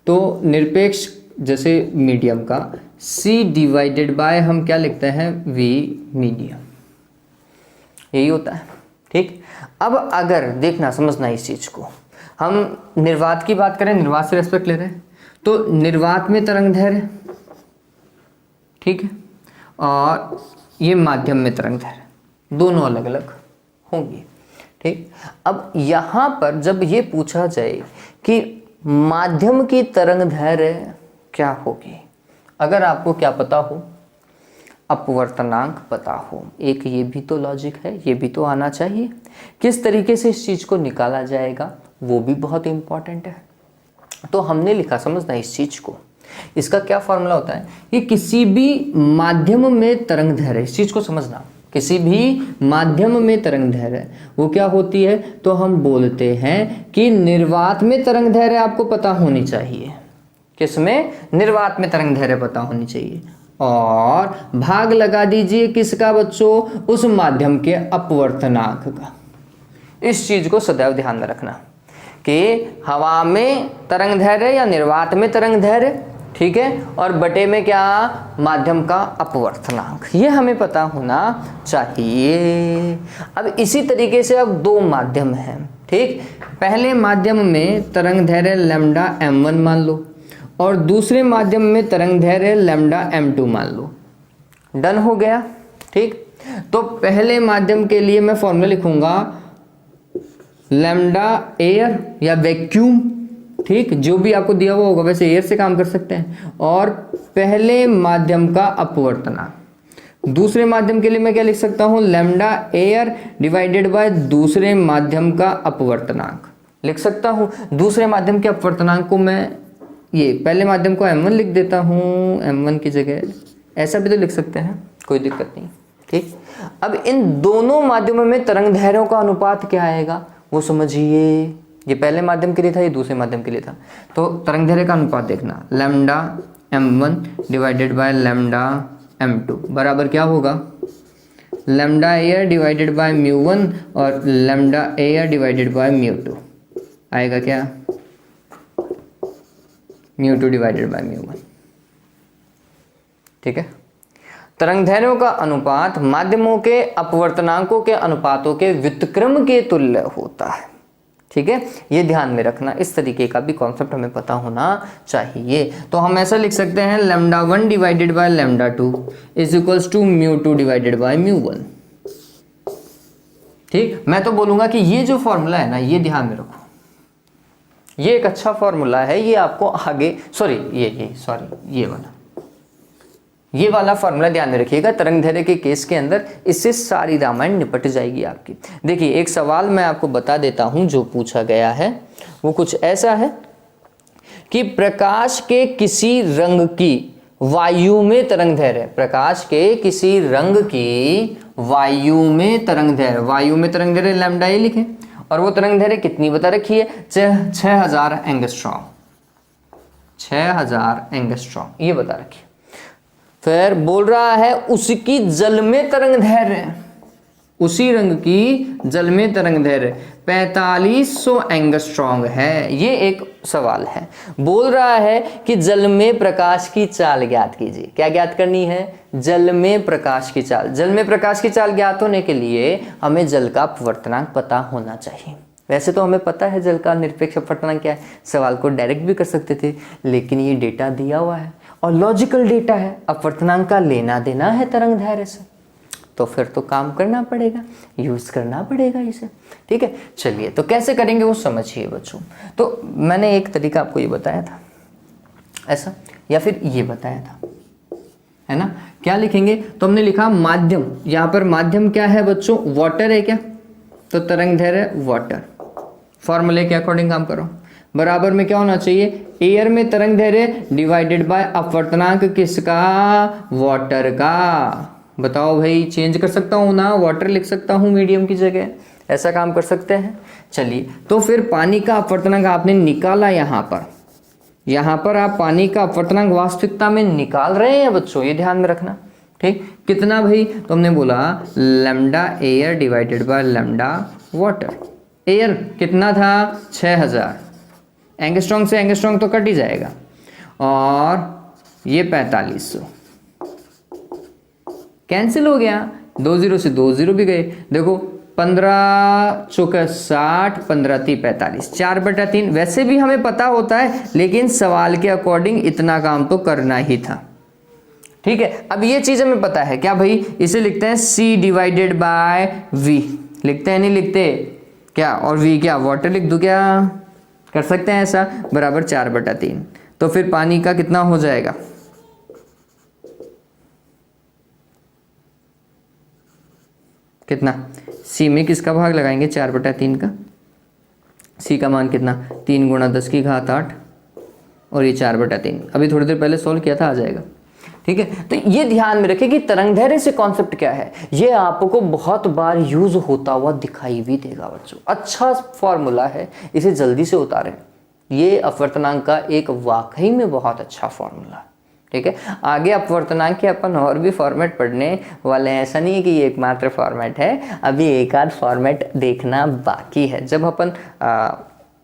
तो निरपेक्ष जैसे मीडियम का C डिवाइडेड बाय हम क्या लिखते हैं, V मीडियम, यही होता है। ठीक, अब अगर देखना समझना इस चीज़ को, हम निर्वात की बात करें, निर्वात से रेस्पेक्ट ले रहे हैं, तो निर्वात में तरंग दैर्घ्य, ठीक है, और ये माध्यम में तरंग दैर्घ्य, दोनों अलग अलग होंगी। ठीक, अब यहाँ पर जब ये पूछा जाए कि माध्यम की तरंग दैर्घ्य क्या होगी, अगर आपको क्या पता हो, अपवर्तनांक पता हो, एक ये भी तो लॉजिक है, ये भी तो आना चाहिए। किस तरीके से इस चीज़ को निकाला जाएगा वो भी बहुत इंपॉर्टेंट है। तो हमने लिखा, समझना इस चीज़ को, इसका क्या फॉर्मूला होता है कि किसी भी माध्यम में तरंग दैर्घ्य, इस चीज़ को समझना, किसी भी माध्यम में तरंग दैर्घ्य वो क्या होती है, तो हम बोलते हैं कि निर्वात में तरंग दैर्घ्य आपको पता होनी चाहिए। किसमें, निर्वात में तरंग दैर्घ्य पता होनी चाहिए, और भाग लगा दीजिए किसका बच्चों, उस माध्यम के अपवर्तनांक का। इस चीज को सदैव ध्यान में रखना कि हवा में तरंग दैर्घ्य या निर्वात में तरंग दैर्घ्य, ठीक है, और बटे में क्या, माध्यम का अपवर्तनांक, ये हमें पता होना चाहिए। अब इसी तरीके से अब दो माध्यम हैं, ठीक, पहले माध्यम में तरंग दैर्घ्य लैम्डा m1 मान लो, और दूसरे माध्यम में तरंग दैर्घ्य लैम्डा m2 मान लो। डन हो गया। ठीक, तो पहले माध्यम के लिए मैं फॉर्मूला लिखूंगा लैम्डा एयर या वैक्यूम, ठीक, जो भी आपको दिया हुआ होगा, वैसे एयर से काम कर सकते हैं, और पहले माध्यम का अपवर्तनांक। दूसरे माध्यम के लिए मैं क्या लिख सकता हूं, लैम्डा एयर डिवाइडेड बाय दूसरे माध्यम का अपवर्तनांक लिख सकता हूं। दूसरे माध्यम के अपवर्तनांक को मैं ये पहले माध्यम को m1 लिख देता हूं, m1 की जगह ऐसा भी तो लिख सकते हैं, कोई दिक्कत नहीं। ठीक, अब इन दोनों माध्यमों में तरंग दैर्घ्यों का अनुपात क्या आएगा वो समझिए। ये पहले माध्यम के लिए था, ये दूसरे माध्यम के लिए था, तो तरंग दैर्घ्य का अनुपात देखना, lambda m1 divided by lambda m2 बराबर क्या होगा, लैम्डा एयर डिवाइडेड बाय μ1 और लैम्डा एयर डिवाइडेड बाय μ2 आएगा क्या, μ2 डिवाइडेड बाय μ1। ठीक है, तरंग दैर्घ्यों का अनुपात माध्यमों के अपवर्तनांकों के अनुपातों के व्युत्क्रम के तुल्य होता है। ठीक है, ये ध्यान में रखना, इस तरीके का भी कॉन्सेप्ट हमें पता होना चाहिए। तो हम ऐसा लिख सकते हैं lambda 1 divided by lambda 2 is equals to μ2 divided by μ1। ठीक, मैं तो बोलूंगा कि ये जो फॉर्मूला है ना, ये ध्यान में रखो, ये एक अच्छा फॉर्मूला है, ये आपको आगे ये वाला फॉर्मूला ध्यान में रखिएगा। तरंग दैर्घ्य के केस के अंदर इससे सारी रामायण निपट जाएगी आपकी। देखिए एक सवाल मैं आपको बता देता हूं जो पूछा गया है, वो कुछ ऐसा है कि प्रकाश के किसी रंग की वायु में तरंग दैर्घ्य, प्रकाश के किसी रंग की वायु में तरंग दैर्घ्य, वायु में तरंग दैर्घ्य लैम्डा ए लिखें, और वो तरंग दैर्घ्य कितनी बता रखी है, 6000 एंगस्ट्रॉम, 6000 एंगस्ट्रॉम ये बता रखी है। फिर बोल रहा है उसकी जल में तरंग दैर्घ्य, उसी रंग की जल में तरंग दैर्घ्य 4500 एंगस्ट्रॉम है। ये एक सवाल है, बोल रहा है कि जल में प्रकाश की चाल ज्ञात कीजिए। क्या ज्ञात करनी है, जल में प्रकाश की चाल। जल में प्रकाश की चाल ज्ञात होने के लिए हमें जल का अपवर्तनांक पता होना चाहिए। वैसे तो हमें पता है जल का निरपेक्ष अपवर्तनांक क्या है, सवाल को डायरेक्ट भी कर सकते थे, लेकिन ये डेटा दिया हुआ है और लॉजिकल डेटा है, अपवर्तनांक का लेना देना है तरंग दैर्घ्य से, तो फिर तो काम करना पड़ेगा, यूज करना पड़ेगा इसे। ठीक है, चलिए तो कैसे करेंगे वो समझिए बच्चों। तो मैंने एक तरीका आपको ये बताया था ऐसा, या फिर ये बताया था, है ना। क्या लिखेंगे, तो हमने लिखा माध्यम, यहाँ पर माध्यम क्या है बच्चों, वाटर है क्या, तो तरंग दैर्घ्य वाटर, फॉर्मूले के अकॉर्डिंग काम करो। बराबर में क्या होना चाहिए, एयर में तरंग दैर्ध्य डिवाइडेड बाय अपवर्तनांक किसका, वाटर का। बताओ भाई, चेंज कर सकता हूँ ना, वाटर लिख सकता हूँ मीडियम की जगह, ऐसा काम कर सकते हैं। चलिए, तो फिर पानी का अपवर्तनांक आपने निकाला यहाँ पर आप पानी का अपवर्तनांक वास्तविकता में निकाल रहे हैं बच्चों, ये ध्यान में रखना। ठीक, कितना भाई, तो हमने बोला lambda air divided by lambda water. Air कितना था, 6000, एंगस्ट्रॉन्ग से एंगस्ट्रॉन्ग तो कट ही जाएगा, और ये 4500 कैंसिल हो गया, 2 0 से 2 0 भी गए। देखो 15 चौका 60, 15 3 45, 4/3। वैसे भी हमें पता होता है, लेकिन सवाल के अकॉर्डिंग इतना काम तो करना ही था। ठीक है, अब ये चीज हमें पता है क्या भाई, इसे लिखते हैं C डिवाइडेड बाय V, लिखते हैं नहीं लिखते क्या, और V क्या, वाटर लिख दूं क्या, कर सकते हैं ऐसा, बराबर 4/3। तो फिर पानी का कितना हो जाएगा, कितना, C में किसका भाग लगाएंगे, 4/3 का। C का मान कितना, 3 × 10⁻8, और ये 4/3। अभी थोड़ी देर पहले सॉल्व किया था, आ जाएगा। ठीक है, तो ये ध्यान में रखें कि तरंग दैर्ध्य से कॉन्सेप्ट क्या है, ये आपको बहुत बार यूज होता हुआ दिखाई भी देगा बच्चों। अच्छा फॉर्मूला है, इसे जल्दी से उतारें। ये अपवर्तनांक का एक वाकई में बहुत अच्छा फॉर्मूला। ठीक है, आगे अपवर्तनांक के अपन और भी फॉर्मेट पढ़ने वाले हैं, ऐसा नहीं है कि ये एकमात्र फॉर्मेट है, अभी एक आध फॉर्मेट देखना बाकी है। जब अपन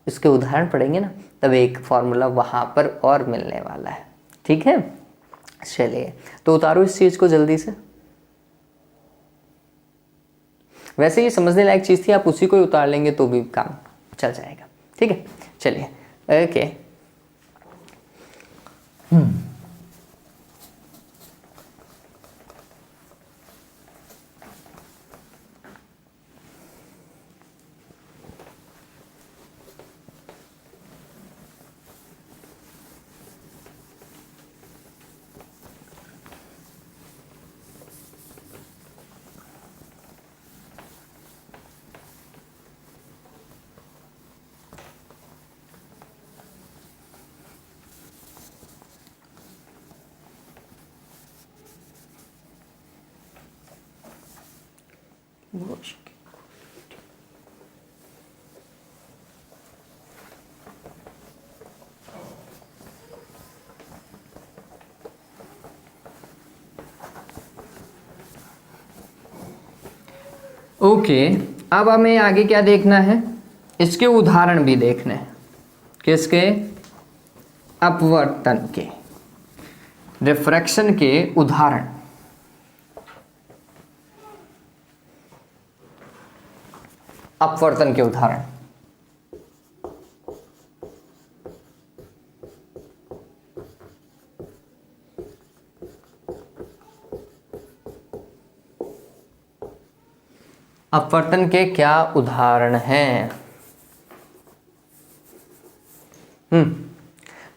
इसके उदाहरण पढ़ेंगे ना, तब एक फॉर्मूला वहाँ पर और मिलने वाला है। ठीक है, चलिए तो उतारो इस चीज को जल्दी से। वैसे ये समझने लायक चीज थी, आप उसी को उतार लेंगे तो भी काम चल जाएगा। ठीक है, चलिए, ओके। ओके, अब हमें आगे क्या देखना है, इसके उदाहरण भी देखने हैं। किसके, अपवर्तन के, रिफ्रैक्शन के उदाहरण। अपवर्तन के उदाहरण, अपवर्तन के क्या उदाहरण हैं।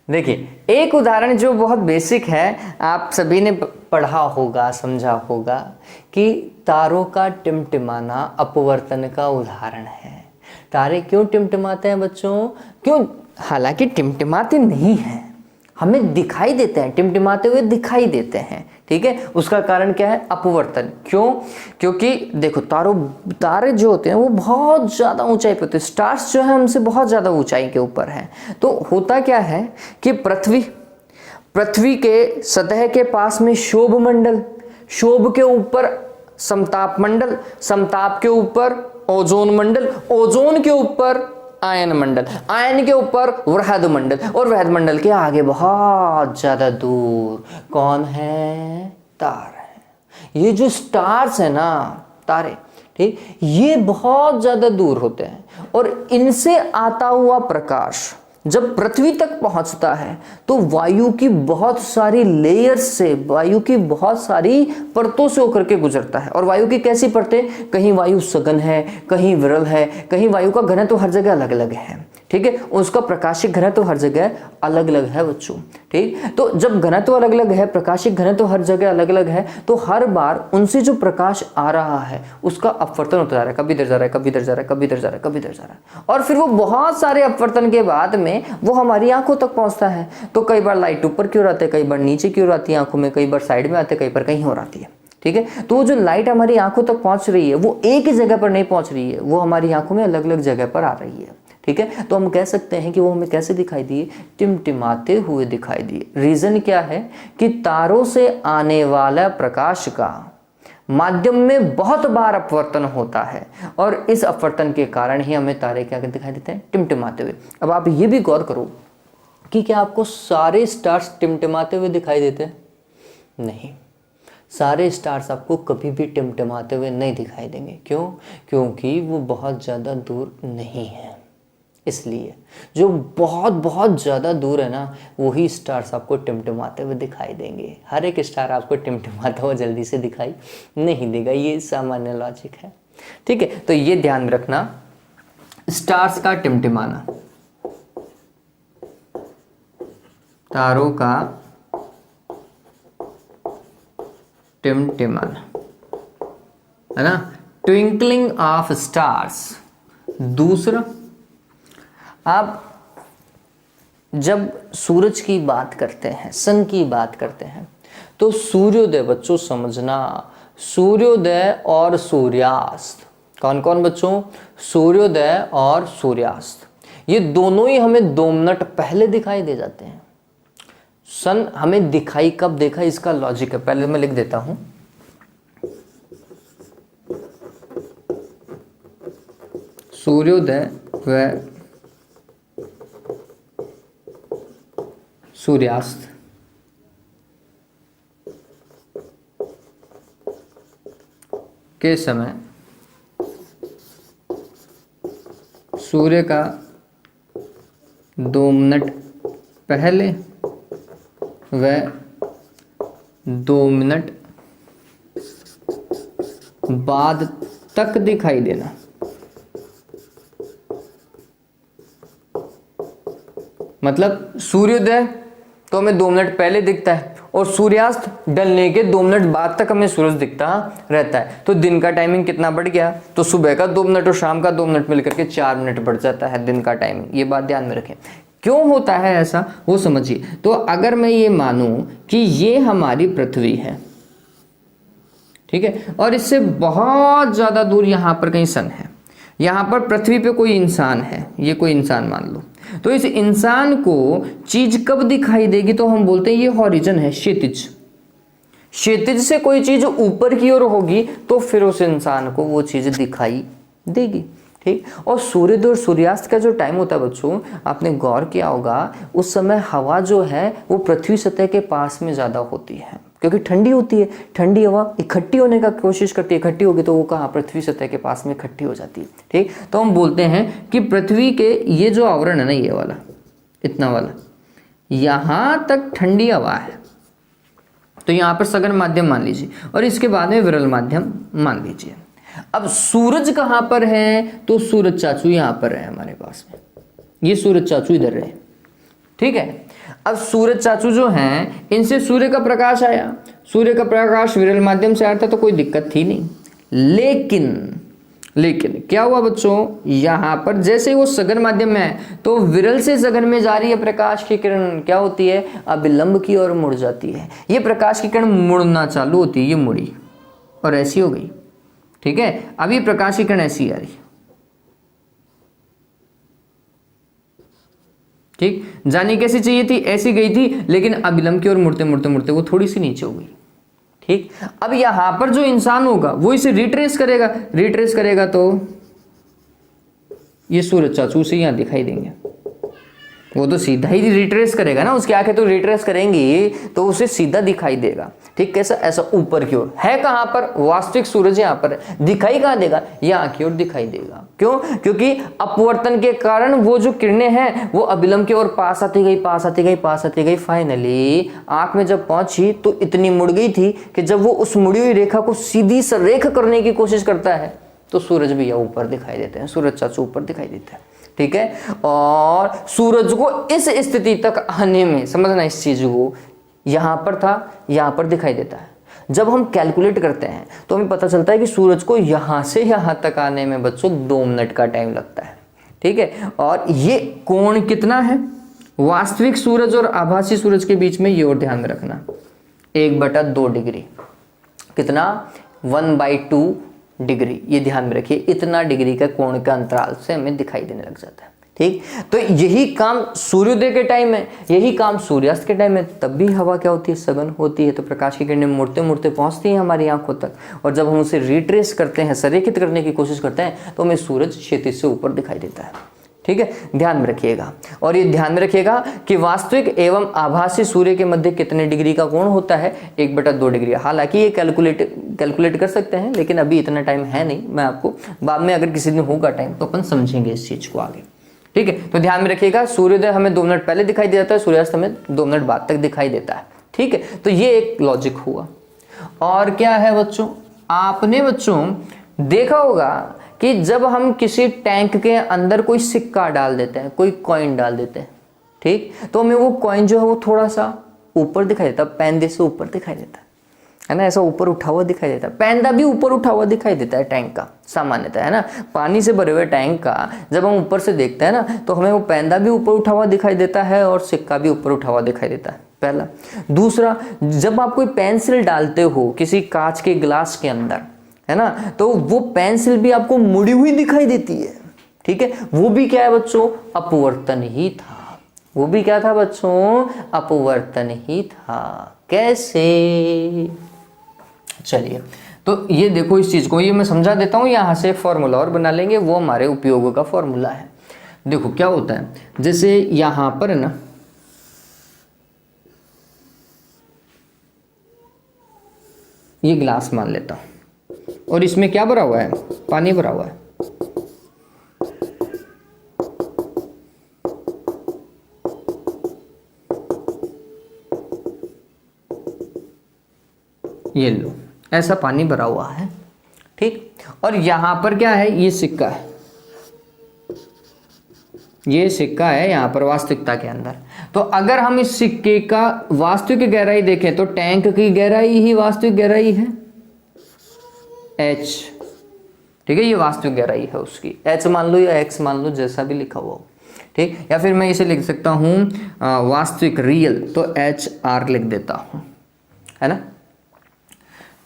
देखिए, एक उदाहरण जो बहुत बेसिक है, आप सभी ने पढ़ा होगा, समझा होगा कि तारों का टिमटिमाना अपवर्तन का उदाहरण है। तारे क्यों टिमटिमाते हैं बच्चों, क्यों, हालांकि टिमटिमाते नहीं हैं, हमें दिखाई देते हैं, टिमटिमाते हुए दिखाई देते हैं। ठीक है, उसका कारण क्या है, अपवर्तन। क्यों, क्योंकि देखो तारे जो होते हैं वो बहुत ज़्यादा ऊंचाई पे होते हैं, स्टार्स जो है हमसे बहुत ज़्यादा ऊंचाई के ऊपर हैं। तो होता क्या है कि पृथ्वी के सतह के पास में शोभ मंडल, शोभ के ऊपर समताप मंडल, समताप के ऊपर ओजोन मंडल, ओजोन के ऊपर आयन मंडल, आयन के ऊपर वृहद मंडल, और वृहद मंडल के आगे बहुत ज्यादा दूर कौन है, तार है। ये जो स्टार्स है ना, तारे, ठीक, ये बहुत ज्यादा दूर होते हैं, और इनसे आता हुआ प्रकाश जब पृथ्वी तक पहुंचता है तो वायु की बहुत सारी लेयर्स से, वायु की बहुत सारी परतों से होकर के गुजरता है। और वायु की कैसी परतें, कहीं वायु सघन है, कहीं विरल है, कहीं वायु का घनत्व तो हर जगह अलग अलग है, ठीक है, उसका प्रकाशिक घनत्व तो हर जगह अलग अलग है बच्चों, ठीक। तो जब घनत्व अलग अलग है, प्रकाशिक घनत्व तो हर जगह अलग अलग है, तो हर बार उनसे जो प्रकाश आ रहा है उसका अपवर्तन होता जा रहा है, कभी इधर जा रहा है, कभी इधर जा रहा है, कभी इधर जा रहा है, कभी इधर जा रहा है, और फिर वो बहुत सारे अपवर्तन के बाद में वो हमारी आंखों तक पहुंचता है। तो कई बार लाइट ऊपर की ओर आती है, कई बार नीचे की ओर आती है आंखों में, कई बार साइड में आते हैं, कई बार कहीं और आती है, ठीक है। तो वो जो लाइट हमारी आंखों तक पहुंच रही है वो एक ही जगह पर नहीं पहुंच रही है, वो हमारी आंखों में अलग अलग जगह पर आ रही है, ठीक है। तो हम कह सकते हैं कि वो हमें कैसे दिखाई दिए, टिमटिमाते हुए दिखाई दिए। रीजन क्या है कि तारों से आने वाला प्रकाश का माध्यम में बहुत बार अपवर्तन होता है, और इस अपवर्तन के कारण ही हमें तारे क्या दिखाई देते हैं, टिमटिमाते हुए। अब आप ये भी गौर करो कि क्या आपको सारे स्टार्स टिमटिमाते हुए दिखाई देते हैं? नहीं, सारे स्टार्स आपको कभी भी टिमटिमाते हुए नहीं दिखाई देंगे। क्यों? क्योंकि वो बहुत ज़्यादा दूर नहीं है। इसलिए जो बहुत बहुत ज़्यादा दूर है ना, वही स्टार्स आपको टिमटिमाते हुए दिखाई देंगे। हर एक स्टार आपको टिमटिमाता हुआ जल्दी से दिखाई नहीं देगा, ये सामान्य लॉजिक है, ठीक है। तो ये ध्यान में रखना, स्टार्स का टिमटिमाना, तारों का टिमटिमाना, है ना, ट्विंकलिंग ऑफ स्टार्स। दूसरा, आप जब सूरज की बात करते हैं, सन की बात करते हैं, तो सूर्योदय बच्चों समझना, सूर्योदय और सूर्यास्त, कौन कौन बच्चों, सूर्योदय और सूर्यास्त, ये दोनों ही हमें 2 मिनट पहले दिखाई दे जाते हैं। सन हमें दिखाई कब देखा, इसका लॉजिक है, पहले मैं लिख देता हूं। सूर्योदय व सूर्यास्त के समय सूर्य का 2 मिनट पहले व 2 मिनट बाद तक दिखाई देना। मतलब सूर्योदय तो हमें 2 मिनट पहले दिखता है, और सूर्यास्त ढलने के 2 मिनट बाद तक हमें सूरज दिखता रहता है। तो दिन का टाइमिंग कितना बढ़ गया, तो सुबह का 2 मिनट और शाम का 2 मिनट मिलकर के 4 मिनट बढ़ जाता है दिन का टाइमिंग। ये बात ध्यान में रखें। क्यों होता है ऐसा वो समझिए। तो अगर मैं ये मानूं कि ये हमारी पृथ्वी है, ठीक है, और इससे बहुत ज़्यादा दूर यहाँ पर कहीं सन है, यहाँ पर पृथ्वी पे कोई इंसान है, ये कोई इंसान मान लो, तो इस इंसान को चीज कब दिखाई देगी, तो हम बोलते हैं ये हॉरिजन है, क्षितिज। क्षितिज से कोई चीज ऊपर की ओर होगी तो फिर उस इंसान को वो चीज दिखाई देगी, ठीक। और सूर्योदय और सूर्यास्त का जो टाइम होता है बच्चों, आपने गौर किया होगा, उस समय हवा जो है वो पृथ्वी सतह के पास में ज़्यादा होती है, क्योंकि ठंडी होती है, ठंडी हवा इकट्ठी होने का कोशिश करती है, इकट्ठी होगी तो वो कहाँ, पृथ्वी सतह के पास में इकट्ठी हो जाती है, ठीक। तो हम बोलते हैं कि पृथ्वी के ये जो आवरण है ना, ये वाला, इतना वाला, यहाँ तक ठंडी हवा है, तो यहाँ पर सघन माध्यम मान लीजिए, और इसके बाद में विरल माध्यम मान लीजिए। अब सूरज कहाँ पर है, तो सूरज चाचू यहाँ पर है हमारे पास में, ये सूरज चाचू इधर रहे, ठीक है। अब सूरज चाचू जो हैं, इनसे सूर्य का प्रकाश आया, सूर्य का प्रकाश विरल माध्यम से आया था तो कोई दिक्कत थी नहीं। लेकिन क्या हुआ बच्चों, यहाँ पर जैसे वो सघन माध्यम में है तो विरल से सघन में जा रही है प्रकाश की किरण, क्या होती है, अभिलंब की ओर मुड़ जाती है। ये प्रकाश की किरण मुड़ना चालू होती है, ये मुड़ी और ऐसी हो गई, ठीक है। अब ये प्रकाश की किरण ऐसी आ रही, ठीक, जानी कैसी चाहिए थी, ऐसी गई थी, लेकिन अभिलंब की ओर मुड़ते मुड़ते मुड़ते वो थोड़ी सी नीचे हो गई, ठीक। अब यहां पर जो इंसान होगा वो इसे रिट्रेस करेगा तो ये सूरज चाचू से यहां दिखाई देंगे, वो तो सीधा ही रिट्रेस करेगा ना, उसकी आंखें तो रिट्रेस करेंगी तो उसे सीधा दिखाई देगा। ठीक, कैसा? ऐसा ऊपर की ओर है। कहां पर? वास्तविक सूरज यहाँ पर है, दिखाई कहां देगा? यहाँ की ओर दिखाई देगा। क्यों? क्योंकि अपवर्तन के कारण वो जो किरणें हैं वो अभिलंब की ओर पास आती गई, पास आती गई, पास आती गई। फाइनली आंख में जब पहुंची तो इतनी मुड़ गई थी कि जब वो उस मुड़ी हुई रेखा को सीधी रेखा करने की कोशिश करता है तो सूरज भैया ऊपर दिखाई देते हैं, सूरज चाचू ऊपर दिखाई देते हैं। ठीक है, और सूरज को इस स्थिति तक आने में, समझना इस चीज को, यहां पर था, यहां पर दिखाई देता है। जब हम कैलकुलेट करते हैं तो हमें पता चलता है कि सूरज को यहां से यहां तक आने में बच्चों 2 मिनट का टाइम लगता है। ठीक है, और ये कोण कितना है? वास्तविक सूरज और आभासी सूरज के बीच में, ये और ध्यान में रखना, 1/2 डिग्री। कितना? 1/2 डिग्री। ये ध्यान में रखिए, इतना डिग्री का कोण का अंतराल से हमें दिखाई देने लग जाता है। ठीक, तो यही काम सूर्योदय के टाइम में, यही काम सूर्यास्त के टाइम में। तब भी हवा क्या होती है? सघन होती है, तो प्रकाश की किरणें मुड़ते मुड़ते पहुंचती हैं हमारी आंखों तक, और जब हम उसे रिट्रेस करते हैं, संरेखित करने की कोशिश करते हैं, तो हमें सूरज क्षितिज से ऊपर दिखाई देता है। ठीक है, ध्यान में रखिएगा। और ये ध्यान में रखिएगा कि वास्तविक एवं आभासी सूर्य के मध्य कितने डिग्री का कोण होता है? 1/2 डिग्री। हालांकि ये कैलकुलेट कर सकते हैं, लेकिन अभी इतना टाइम है नहीं। मैं आपको बाद में, अगर किसी दिन होगा टाइम, तो अपन समझेंगे इस चीज को आगे। ठीक है, तो ध्यान में रखिएगा, सूर्योदय हमें 2 मिनट पहले दिखाई दे जाता है, सूर्यास्त हमें 2 मिनट बाद तक दिखाई देता है। ठीक है, तो ये एक लॉजिक हुआ। और क्या है बच्चों? आपने बच्चों देखा होगा कि जब हम किसी टैंक के अंदर कोई सिक्का डाल देते हैं, कोई कॉइन डाल देते हैं, ठीक, तो हमें वो कॉइन जो है वो थोड़ा सा ऊपर दिखाई देता है, पैंदे से ऊपर दिखाई देता है ना, ऐसा ऊपर उठा हुआ दिखाई देता है। पैंदा भी ऊपर उठा हुआ दिखाई देता है टैंक का, सामान्यतः, है ना। पानी से भरे हुए टैंक का जब हम ऊपर से देखते हैं ना, तो हमें वो पैंदा भी ऊपर उठा हुआ दिखाई देता है और सिक्का भी ऊपर उठा हुआ दिखाई देता है, पहला। दूसरा, जब आप कोई पेंसिल डालते हो किसी कांच के ग्लास के अंदर, है ना, तो वो पेंसिल भी आपको मुड़ी हुई दिखाई देती है। ठीक है, वो भी क्या है बच्चों? अपवर्तन ही था। वो भी क्या था बच्चों? अपवर्तन ही था। कैसे? चलिए, तो ये देखो, इस चीज को ये मैं समझा देता हूं, यहां से फॉर्मूला और बना लेंगे, वो हमारे उपयोगों का फॉर्मूला है। देखो क्या होता है, जैसे यहां पर ना, ये ग्लास मान लेता हूं, और इसमें क्या भरा हुआ है? पानी भरा हुआ है। ये लो, ऐसा पानी भरा हुआ है। ठीक, और यहां पर क्या है? ये सिक्का है, ये सिक्का है यहां पर वास्तविकता के अंदर। तो अगर हम इस सिक्के का वास्तविक गहराई देखें तो टैंक की गहराई ही वास्तविक गहराई है, h। ठीक है, ये वास्तविक गहराई है उसकी, h मान लो या x मान लो, जैसा भी लिखा हुआ हो। ठीक, या फिर मैं इसे लिख सकता हूं वास्तविक, रियल, तो HR लिख देता हूं, है ना।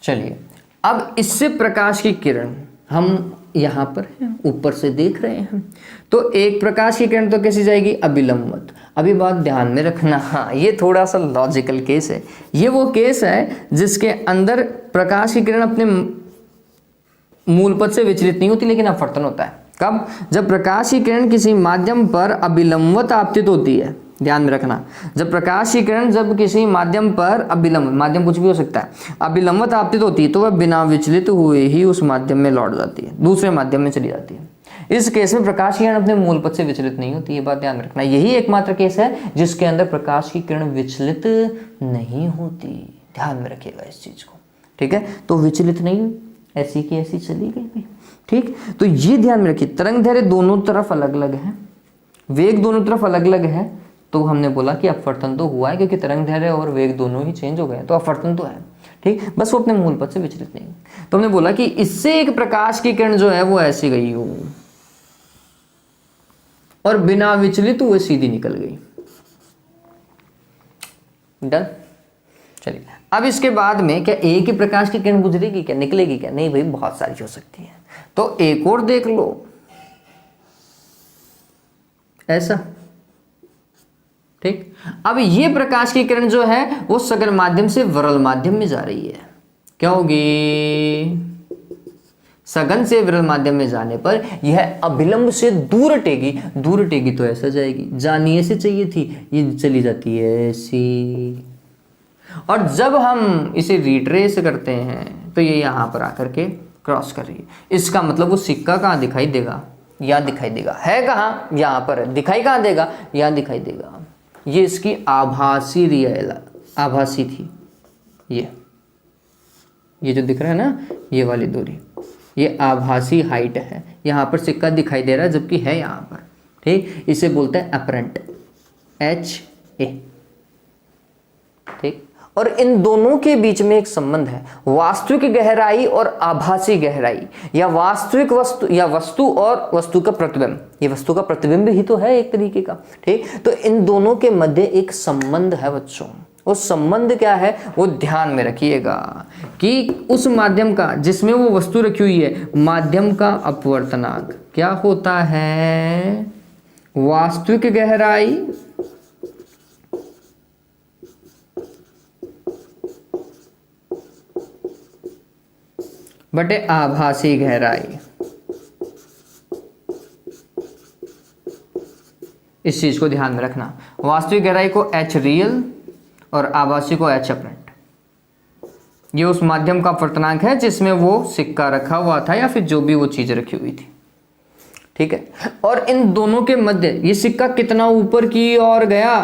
चलिए, अब इससे प्रकाश की किरण हम यहां पर हैं, ऊपर से देख रहे हैं, तो एक प्रकाश की किरण तो कैसी जाएगी? अभिलंबवत। अभी बात ध्यान में रखना, हाँ, ये थोड़ा सा लॉजिकल केस है। ये वो केस है जिसके अंदर प्रकाश की किरण अपने मूल पथ से विचलित नहीं होती, लेकिन अपवर्तन होता है। कब? जब प्रकाश की किरण किसी माध्यम पर अभिलंबवत आपतित होती है। ध्यान में रखना, जब प्रकाश की किरण जब किसी माध्यम पर अभिलंब, माध्यम कुछ भी हो सकता है, अभिलंबवत आपतित होती है, तो वह बिना विचलित हुए ही उस माध्यम में लौट जाती है, दूसरे माध्यम में चली जाती है। इस केस में प्रकाश की किरण अपने मूल पथ से विचलित नहीं होती, ये बात ध्यान में रखना। यही एकमात्र केस है जिसके अंदर प्रकाश की किरण विचलित नहीं होती। ध्यान में रखिएगा इस चीज को। ठीक है, तो विचलित नहीं हुई, ऐसी की ऐसी चली गई। ठीक, तो ये ध्यान में रखिए, तरंग दैर्घ्य दोनों तरफ अलग अलग है, वेग दोनों तरफ अलग अलग है, तो हमने बोला कि अपवर्तन तो हुआ है, क्योंकि तरंग दैर्घ्य और वेग दोनों ही चेंज हो गए, तो अपवर्तन तो है। ठीक, बस वो अपने मूल पथ से विचलित नहीं। तो हमने बोला कि इससे एक प्रकाश की किरण जो है वो ऐसी गई हो और बिना विचलित हुए सीधी निकल गई। डन। चलिए, अब इसके बाद में क्या एक ही प्रकाश की किरण गुजरेगी क्या, निकलेगी क्या? नहीं भाई, बहुत सारी हो सकती है। तो एक और देख लो, ऐसा। ठीक, अब ये प्रकाश की किरण जो है वो सघन माध्यम से वरल माध्यम में जा रही है, क्या होगी? सघन से विरल माध्यम में जाने पर यह अभिलंब से दूर हटेगी। दूर हटेगी तो ऐसा जाएगी, जानी ऐसे चाहिए थी, ये चली जाती है ऐसी। और जब हम इसे रिट्रेस करते हैं तो ये यहाँ पर आकर के क्रॉस कर रही है। इसका मतलब वो सिक्का कहाँ दिखाई देगा, यहाँ दिखाई देगा। है कहाँ, यहाँ पर है। दिखाई कहाँ देगा, यहाँ दिखाई देगा। ये इसकी आभासी रियल आभासी थी। ये जो दिख रहा है ना, ये वाली दूरी, ये आभासी हाइट है। यहाँ पर सिक्का दिखाई दे रहा है जबकि है यहाँ पर। ठीक, इसे बोलते हैं अपरेंट, HA। ठीक, और इन दोनों के बीच में एक संबंध है, वास्तविक गहराई और आभासी गहराई, या वास्तविक वस्तु या वस्तु और वस्तु का प्रतिबिंब। ये वस्तु का प्रतिबिंब ही तो है एक तरीके का। ठीक, तो इन दोनों के मध्य एक संबंध है बच्चों। वो संबंध क्या है, वो ध्यान में रखिएगा कि उस माध्यम का जिसमें वो वस्तु रखी हुई है, माध्यम का अपवर्तनांक क्या होता है, वास्तविक गहराई बटे आभासी गहराई। इस चीज को ध्यान में रखना। वास्तविक गहराई को H रियल और आभासी को H अपरेंट। ये उस माध्यम का अपवर्तनांक है जिसमें वो सिक्का रखा हुआ था या फिर जो भी वो चीज रखी हुई थी। ठीक है, और इन दोनों के मध्य ये सिक्का कितना ऊपर की ओर गया,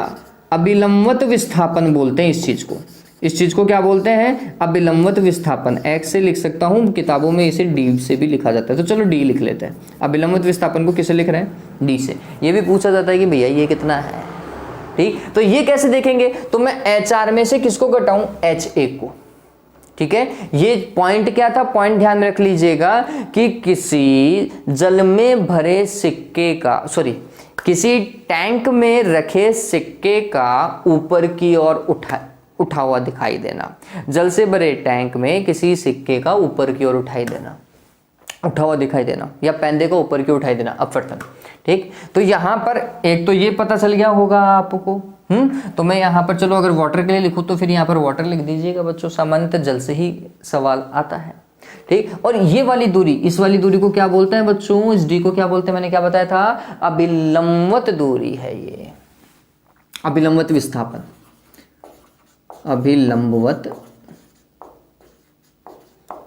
अभिलंबवत विस्थापन बोलते हैं इस चीज को। इस चीज को क्या बोलते हैं, अभिलंबवत विस्थापन। एक्स से लिख सकता हूं, किताबों में इसे डी से भी लिखा जाता है, तो चलो डी लिख लेते हैं। अभिलंबवत विस्थापन को किससे लिख रहे हैं, डी से। ये भी पूछा जाता है कि भैया ये कितना है। ठीक, तो ये कैसे देखेंगे, तो मैं HR में से किसको घटाऊं, HA को। ठीक है, ये पॉइंट क्या था, पॉइंट ध्यान में रख लीजिएगा कि किसी जल में भरे सिक्के का, सॉरी, किसी टैंक में रखे सिक्के का ऊपर की ओर उठा हुआ दिखाई देना। जल से भरे टैंक में किसी सिक्के का ऊपर की ओर उठा हुआ दिखाई देना, या पैंदे को ऊपर की उठाई देना, अपवर्तन। ठीक, तो यहां पर एक तो ये पता चल गया होगा आपको। तो मैं यहाँ पर, चलो अगर वाटर के लिए लिखूं तो फिर यहाँ पर वाटर लिख दीजिएगा बच्चों, सामान्यतः जल से ही सवाल आता है। ठीक, और ये वाली दूरी, इस वाली दूरी को क्या बोलते हैं बच्चों, इस डी को क्या बोलते हैं, मैंने क्या बताया था, अभिलंबवत दूरी है। ये अभिलंबवत विस्थापन, अभिलंबवत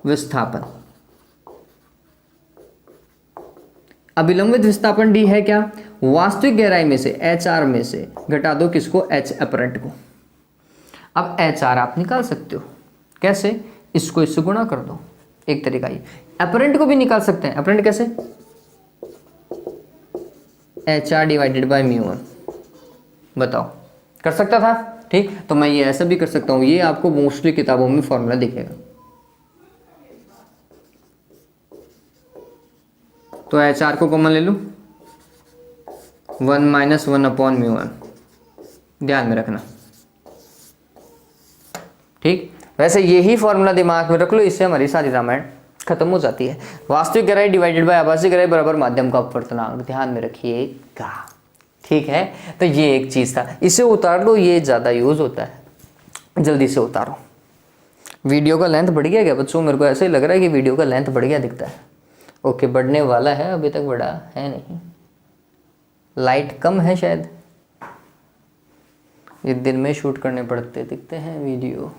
विस्थापन। अभिलंबित विस्थापन डी है क्या, वास्तविक गहराई में से HR में से घटा दो किसको, H अपरेंट को। अब HR आप निकाल सकते हो, कैसे, इसको इससे गुणा कर दो, एक तरीका ये। अपरेंट को भी निकाल सकते हैं, अपरेंट कैसे, HR डिवाइडेड बाय μ1। बताओ, कर सकता था। ठीक, तो मैं ये ऐसा भी कर सकता हूं, ये आपको मोस्टली किताबों में फॉर्मूला दिखेगा। तो HR को कॉमन ले लूं, 1 - 1/μ1, ध्यान में रखना। ठीक, वैसे यही फॉर्मूला दिमाग में रख लो, इससे हमारी सारी रामायण खत्म हो जाती है। वास्तविक गहराई डिवाइडेड बाय आभासी गहराई बराबर माध्यम का अपवर्तनांक, ध्यान में रखिएगा। ठीक है, तो ये एक चीज था, इसे उतार लो, ये ज्यादा यूज होता है, जल्दी से उतारो। वीडियो का लेंथ बढ़ गया क्या बच्चों, मेरे को ऐसे ही लग रहा है कि वीडियो का लेंथ बढ़ गया दिखता है। ओके, बढ़ने वाला है, अभी तक बढ़ा है नहीं, लाइट कम है शायद, ये दिन में शूट करने पड़ते दिखते हैं वीडियो,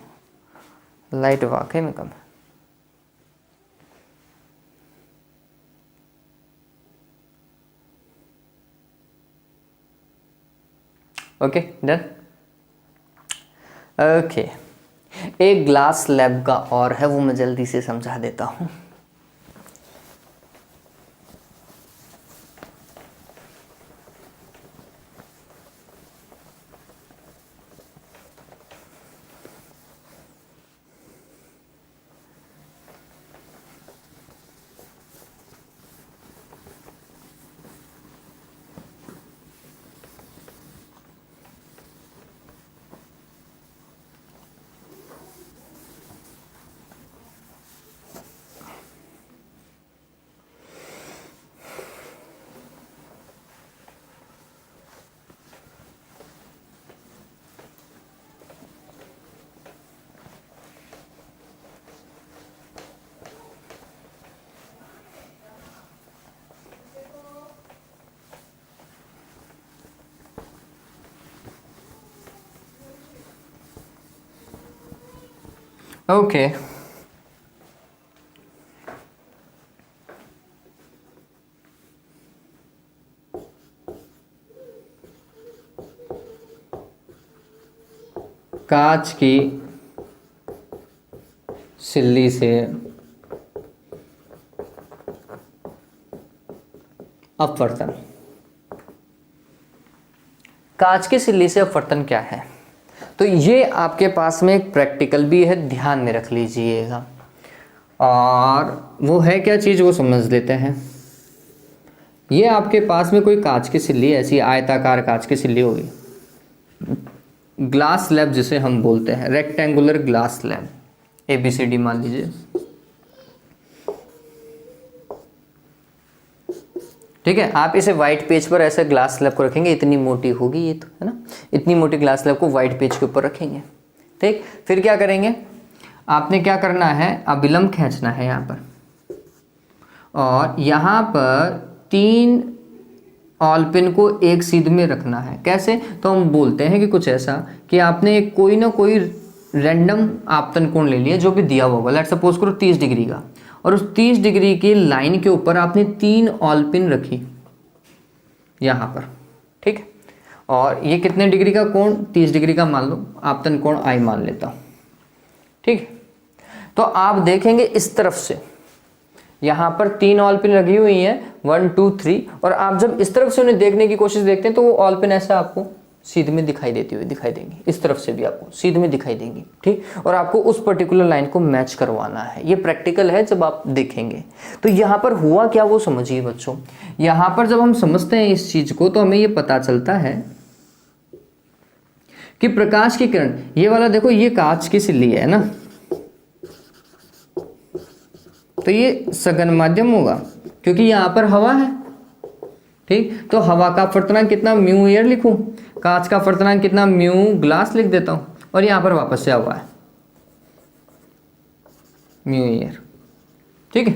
लाइट वाकई में कम है। Okay, done. ओके, एक ग्लास स्लैब का और है, वो मैं जल्दी से समझा देता हूं। ओके कांच की सिल्ली से अपवर्तन। कांच की सिल्ली से अपवर्तन क्या है? तो ये आपके पास में एक प्रैक्टिकल भी है, ध्यान में रख लीजिएगा। और वो है क्या चीज़, वो समझ लेते हैं। ये आपके पास में कोई कांच की सिल्ली, ऐसी आयताकार कांच की सिल्ली होगी, ग्लास स्लैब जिसे हम बोलते हैं, रेक्टेंगुलर ग्लास स्लैब, ABCD मान लीजिए। ठीक है, आप इसे वाइट पेज पर ऐसे ग्लास स्लैब को रखेंगे, इतनी मोटी होगी ये तो, है ना, इतनी मोटी ग्लास स्लैब को वाइट पेज के ऊपर रखेंगे। ठीक, फिर क्या करेंगे, आपने क्या करना है, अभिलंब खींचना है यहाँ पर, और यहाँ पर 3 ऑल पिन को एक सीध में रखना है। कैसे, तो हम बोलते हैं कि कुछ ऐसा कि आपने कोई ना कोई रैंडम आपतन कोण ले लिया जो भी दिया हुआ होगा, लेट्स सपोज करो 30 डिग्री का, और उस 30 डिग्री की लाइन के ऊपर आपने 3 ऑल पिन रखी यहाँ पर। ठीक है, और ये कितने डिग्री का कोण, 30 डिग्री का मान लो, आपतन कोण I मान लेता हूँ। ठीक है, तो आप देखेंगे इस तरफ से यहाँ पर 3 ऑल पिन लगी हुई हैं, 1 2 3, और आप जब इस तरफ से उन्हें देखने की कोशिश देखते हैं तो वो ऑल पिन ऐसा आपको सीध में दिखाई देती हुई दिखाई देंगी, इस तरफ से भी आपको सीध में दिखाई देंगी। ठीक, और आपको उस पर्टिकुलर लाइन को मैच करवाना है। ये प्रैक्टिकल है, जब आप देखेंगे तो यहाँ पर हुआ क्या वो समझिए बच्चों। यहाँ पर जब हम समझते हैं इस चीज को तो हमें ये पता चलता है कि प्रकाश की किरण, ये वाला देखो, ये कांच की सिल्ली है ना, तो ये सघन माध्यम होगा क्योंकि यहाँ पर हवा है। ठीक, तो हवा का अपवर्तनांक कितना, म्यू एयर लिखूं, कांच का अपवर्तनांक कितना, म्यू ग्लास लिख देता हूं, और यहाँ पर वापस से हवा है, म्यू एयर। ठीक है,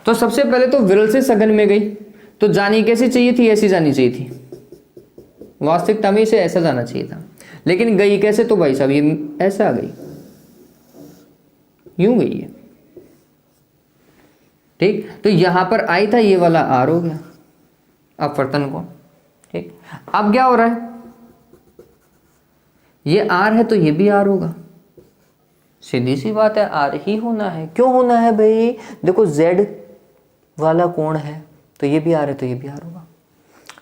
तो सबसे पहले तो विरल से सघन में गई, तो जानी कैसी चाहिए थी, ऐसी जानी चाहिए थी, वास्तविकता में इसे ऐसा जाना चाहिए था, लेकिन गई कैसे, तो भाई साहब ये ऐसा आ गई, यूं गई है। ठीक, तो यहां पर आई था, ये वाला आर हो गया अपवर्तन को। ठीक, अब क्या हो रहा है, ये आर है तो ये भी आर होगा, सीधी सी बात है, आर ही होना है। क्यों होना है भाई, देखो जेड वाला कोण है तो ये भी आर है तो ये भी आर होगा।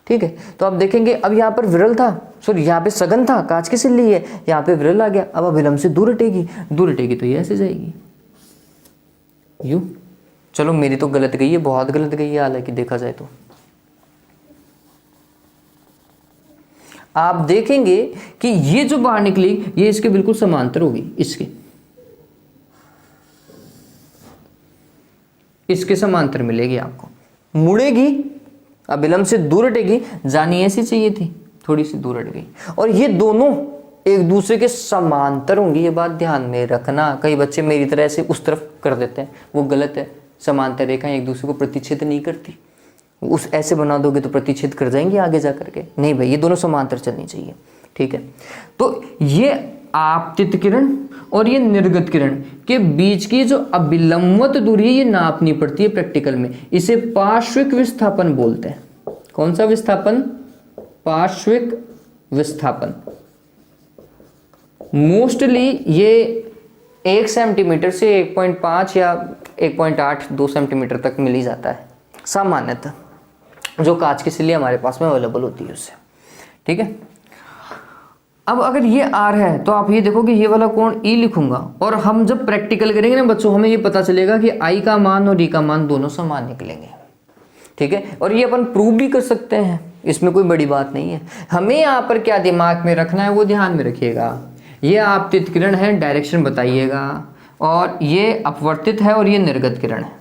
ठीक है, तो आप देखेंगे अब यहाँ पर विरल था, सॉरी यहाँ पे सघन था, कांच की सिल्ली है, यहाँ पे विरल आ गया, अब अभिलंब से दूर हटेगी, दूर हटेगी तो ये ऐसे जाएगी, यूं। चलो मेरी तो गलत गई है, बहुत गलत गई है हालांकि देखा जाए तो। आप देखेंगे कि ये जो बाहर निकली ये इसके बिल्कुल समांतर होगी, इसके समांतर मिलेगी आपको, मुड़ेगी, अभिलंब से दूर हटेगी, जानी ऐसी चाहिए थी, थोड़ी सी दूर हट गई, और ये दोनों एक दूसरे के समांतर होंगी। ये बात ध्यान में रखना, कई बच्चे मेरी तरह से उस तरफ कर देते हैं, वो गलत है। समांतर रेखाएं एक दूसरे को प्रतिच्छेद नहीं करती, उस ऐसे बना दोगे तो प्रतिच्छेद कर जाएंगे आगे जा करके, नहीं भाई, ये दोनों समांतर चलनी चाहिए। ठीक है, तो ये आपतित किरण और ये निर्गत किरण के बीच की जो अभिलंबवत दूरी है ये नापनी पड़ती है प्रैक्टिकल में, इसे पार्श्विक विस्थापन बोलते हैं। कौन सा विस्थापन, पार्श्विक विस्थापन। मोस्टली ये 1 सेंटीमीटर से 1.5 या 1.8 2 सेंटीमीटर तक मिल ही जाता है सामान्यतः, जो कांच की सिल्ली हमारे पास में अवेलेबल होती है उससे। ठीक है, अब अगर ये आर है तो आप ये देखो कि ये वाला कोण ई लिखूंगा, और हम जब प्रैक्टिकल करेंगे ना बच्चों, हमें ये पता चलेगा कि आई का मान और ई का मान दोनों समान निकलेंगे। ठीक है, और ये अपन प्रूव भी कर सकते हैं, इसमें कोई बड़ी बात नहीं है। हमें यहाँ पर क्या दिमाग में रखना है वो ध्यान में रखिएगा, ये आपतित किरण है, डायरेक्शन बताइएगा, और ये अपवर्तित है और ये निर्गत किरण है।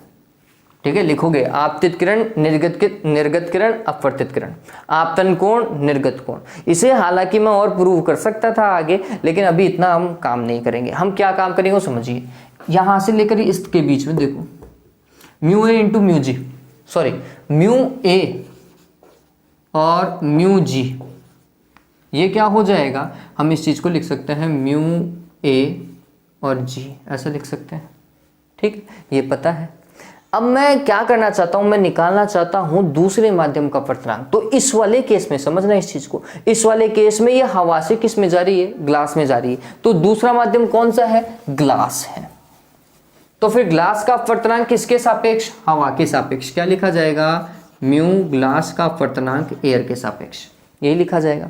ठीक है, लिखोगे आपतित किरण, निर्गत किरण, अपवर्तित किरण, आपतन कोण, निर्गत कोण। इसे हालांकि मैं और प्रूव कर सकता था आगे, लेकिन अभी इतना हम काम नहीं करेंगे। हम क्या काम करेंगे वो समझिए, यहां से लेकर इसके बीच में देखो, mu A into mu G, sorry mu A और म्यू जी, ये क्या हो जाएगा, हम इस चीज को लिख सकते हैं म्यू ए और G ऐसा लिख सकते हैं। ठीक, ये पता है। अब मैं क्या करना चाहता हूं, मैं निकालना चाहता हूं दूसरे माध्यम का अपर्तनांक। तो इस वाले केस में समझना इस चीज को, इस वाले केस में ये हवा से किस में जा रही है, ग्लास में जा रही है। तो दूसरा माध्यम कौन सा है, ग्लास है। तो फिर ग्लास का अपवर्तनांक किसके सापेक्ष, हवा के सापेक्ष। क्या लिखा जाएगा, म्यू ग्लास का अपवर्तनांक एयर के सापेक्ष, यही लिखा जाएगा।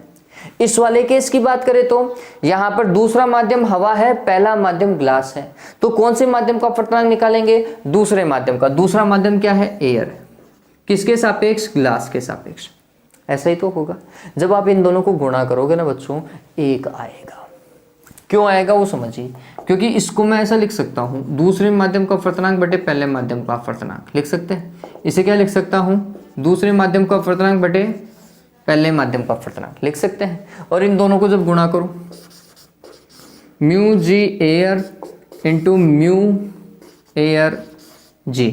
इस वाले केस की बात करें तो यहां पर दूसरा माध्यम हवा है, पहला माध्यम ग्लास है। तो कौन से माध्यम का अपवर्तनांक निकालेंगे, दूसरे माध्यम का। दूसरा माध्यम क्या है, एयर। किसके सापेक्ष, ग्लास के सापेक्ष। ऐसा ही तो होगा। जब आप इन दोनों को गुणा करोगे ना बच्चों, एक आएगा। क्यों आएगा वो समझिए, क्योंकि इसको मैं ऐसा लिख सकता हूं, दूसरे माध्यम का अपवर्तनांक बटे पहले माध्यम का अपवर्तनांक लिख सकते हैं। इसे क्या लिख सकता हूं, दूसरे माध्यम का अपवर्तनांक बटे पहले माध्यम का अपवर्तनांक लिख सकते हैं। और इन दोनों को जब गुणा करो, mu g air into mu air g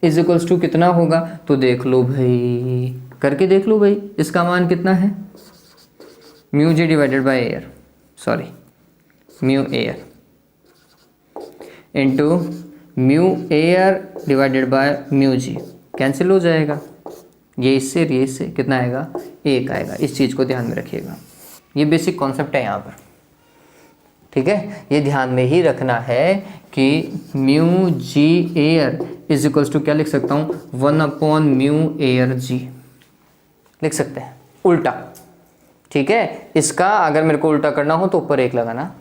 is equals to कितना होगा, तो देख लो भाई, करके देख लो भाई, इसका मान कितना है, mu g divided by air, sorry mu air into mu air divided by mu g, cancel हो जाएगा। ये इससे कितना आएगा, एक आएगा। इस चीज़ को ध्यान में रखिएगा, ये बेसिक कॉन्सेप्ट है यहाँ पर। ठीक है, ये ध्यान में ही रखना है कि mu g air is equals to क्या लिख सकता हूँ, 1/म्यू एयर जी लिख सकते हैं, उल्टा। ठीक है, इसका अगर मेरे को उल्टा करना हो तो ऊपर एक लगाना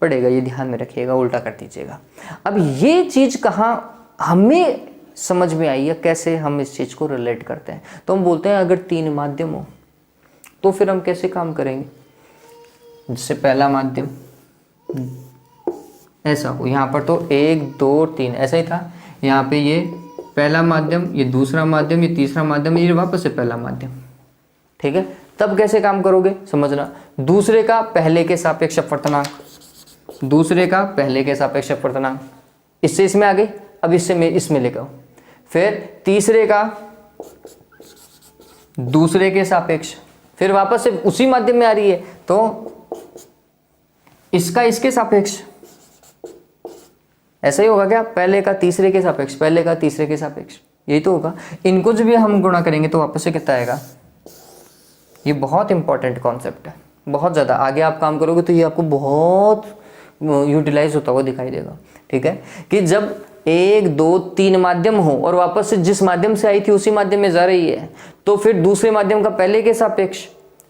पड़ेगा, ये ध्यान में रखिएगा, उल्टा कर दीजिएगा। अब ये चीज़ कहाँ हमें समझ में आई है, कैसे हम इस चीज़ को रिलेट करते हैं। तो हम बोलते हैं अगर तीन माध्यम हो तो फिर हम कैसे काम करेंगे, जैसे पहला माध्यम ऐसा हो, यहाँ पर तो 1 2 3 ऐसा ही था, यहाँ पे ये पहला माध्यम, ये दूसरा माध्यम, ये तीसरा माध्यम, ये वापस से पहला माध्यम। ठीक है, तब कैसे काम करोगे समझना, दूसरे का पहले के सापेक्ष अपवर्तनांक, दूसरे का पहले के सापेक्ष अपवर्तनांक, इससे इसमें आ गई, अब इससे इसमें लेकर आओ। फिर तीसरे का दूसरे के सापेक्ष, फिर वापस से उसी माध्यम में आ रही है तो इसका इसके सापेक्ष, ऐसा ही होगा क्या, पहले का तीसरे के सापेक्ष, पहले का तीसरे के सापेक्ष, यही तो होगा। इनको जब भी हम गुणा करेंगे तो वापस से कितना आएगा। ये बहुत इंपॉर्टेंट कॉन्सेप्ट है, बहुत ज़्यादा। आगे आप काम करोगे तो ये आपको बहुत यूटिलाइज होता हुआ दिखाई देगा। ठीक है, कि जब 1 2 3 माध्यम हो और वापस से जिस माध्यम से आई थी उसी माध्यम में जा रही है, तो फिर दूसरे माध्यम का पहले के सापेक्ष,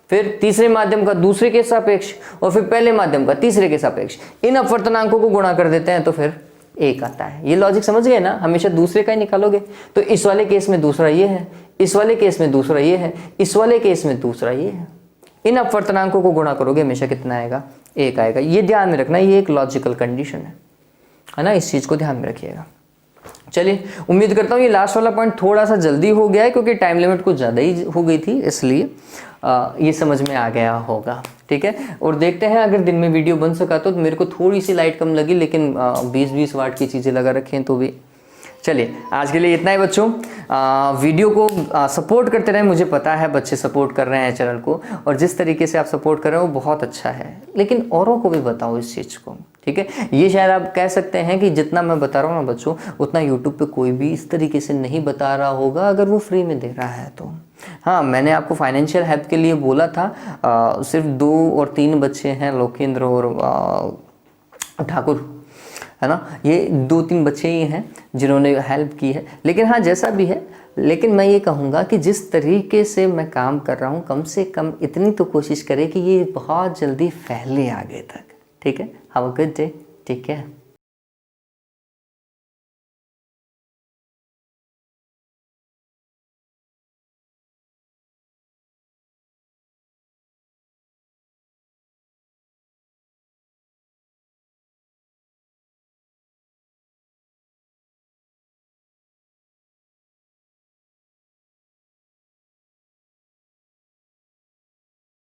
फिर तीसरे माध्यम का दूसरे के सापेक्ष, और फिर पहले माध्यम का तीसरे के सापेक्ष, इन अपवर्तनांकों को गुणा कर देते हैं तो फिर एक आता है। ये लॉजिक समझ गए ना, हमेशा दूसरे का ही निकालोगे। तो इस वाले केस में दूसरा ये है, इस वाले केस में दूसरा ये है, इस वाले केस में दूसरा ये है। इन अपवर्तनांकों को गुणा करोगे हमेशा कितना आएगा, एक आएगा। ये ध्यान में रखना, ये एक लॉजिकल कंडीशन है ना, इस चीज़ को ध्यान में रखिएगा। चलिए, उम्मीद करता हूँ ये लास्ट वाला पॉइंट थोड़ा सा जल्दी हो गया है, क्योंकि टाइम लिमिट कुछ ज़्यादा ही हो गई थी, इसलिए ये समझ में आ गया होगा। ठीक है, और देखते हैं अगर दिन में वीडियो बन सका तो। मेरे को थोड़ी सी लाइट कम लगी, लेकिन 20-20 वाट की चीज़ें लगा रखें तो भी। चलिए, आज के लिए इतना ही बच्चों। वीडियो को सपोर्ट करते रहें, मुझे पता है बच्चे सपोर्ट कर रहे हैं चैनल को, और जिस तरीके से आप सपोर्ट कर रहे हो वो बहुत अच्छा है, लेकिन औरों को भी बताओ इस चीज़ को। ठीक है, ये शायद आप कह सकते हैं कि जितना मैं बता रहा हूँ ना बच्चों, उतना यूट्यूब पे कोई भी इस तरीके से नहीं बता रहा होगा अगर वो फ्री में दे रहा है तो। हाँ, मैंने आपको फाइनेंशियल हेल्प के लिए बोला था, सिर्फ 2 और 3 बच्चे हैं, लोकेंद्र और ठाकुर, है ना, ये 2-3 बच्चे ही हैं जिन्होंने हेल्प की है। लेकिन हाँ, जैसा भी है, लेकिन मैं ये कहूँगा कि जिस तरीके से मैं काम कर रहा हूँ, कम से कम इतनी तो कोशिश करें कि ये बहुत जल्दी फैले आगे तक। ठीक है, have a good day, take care.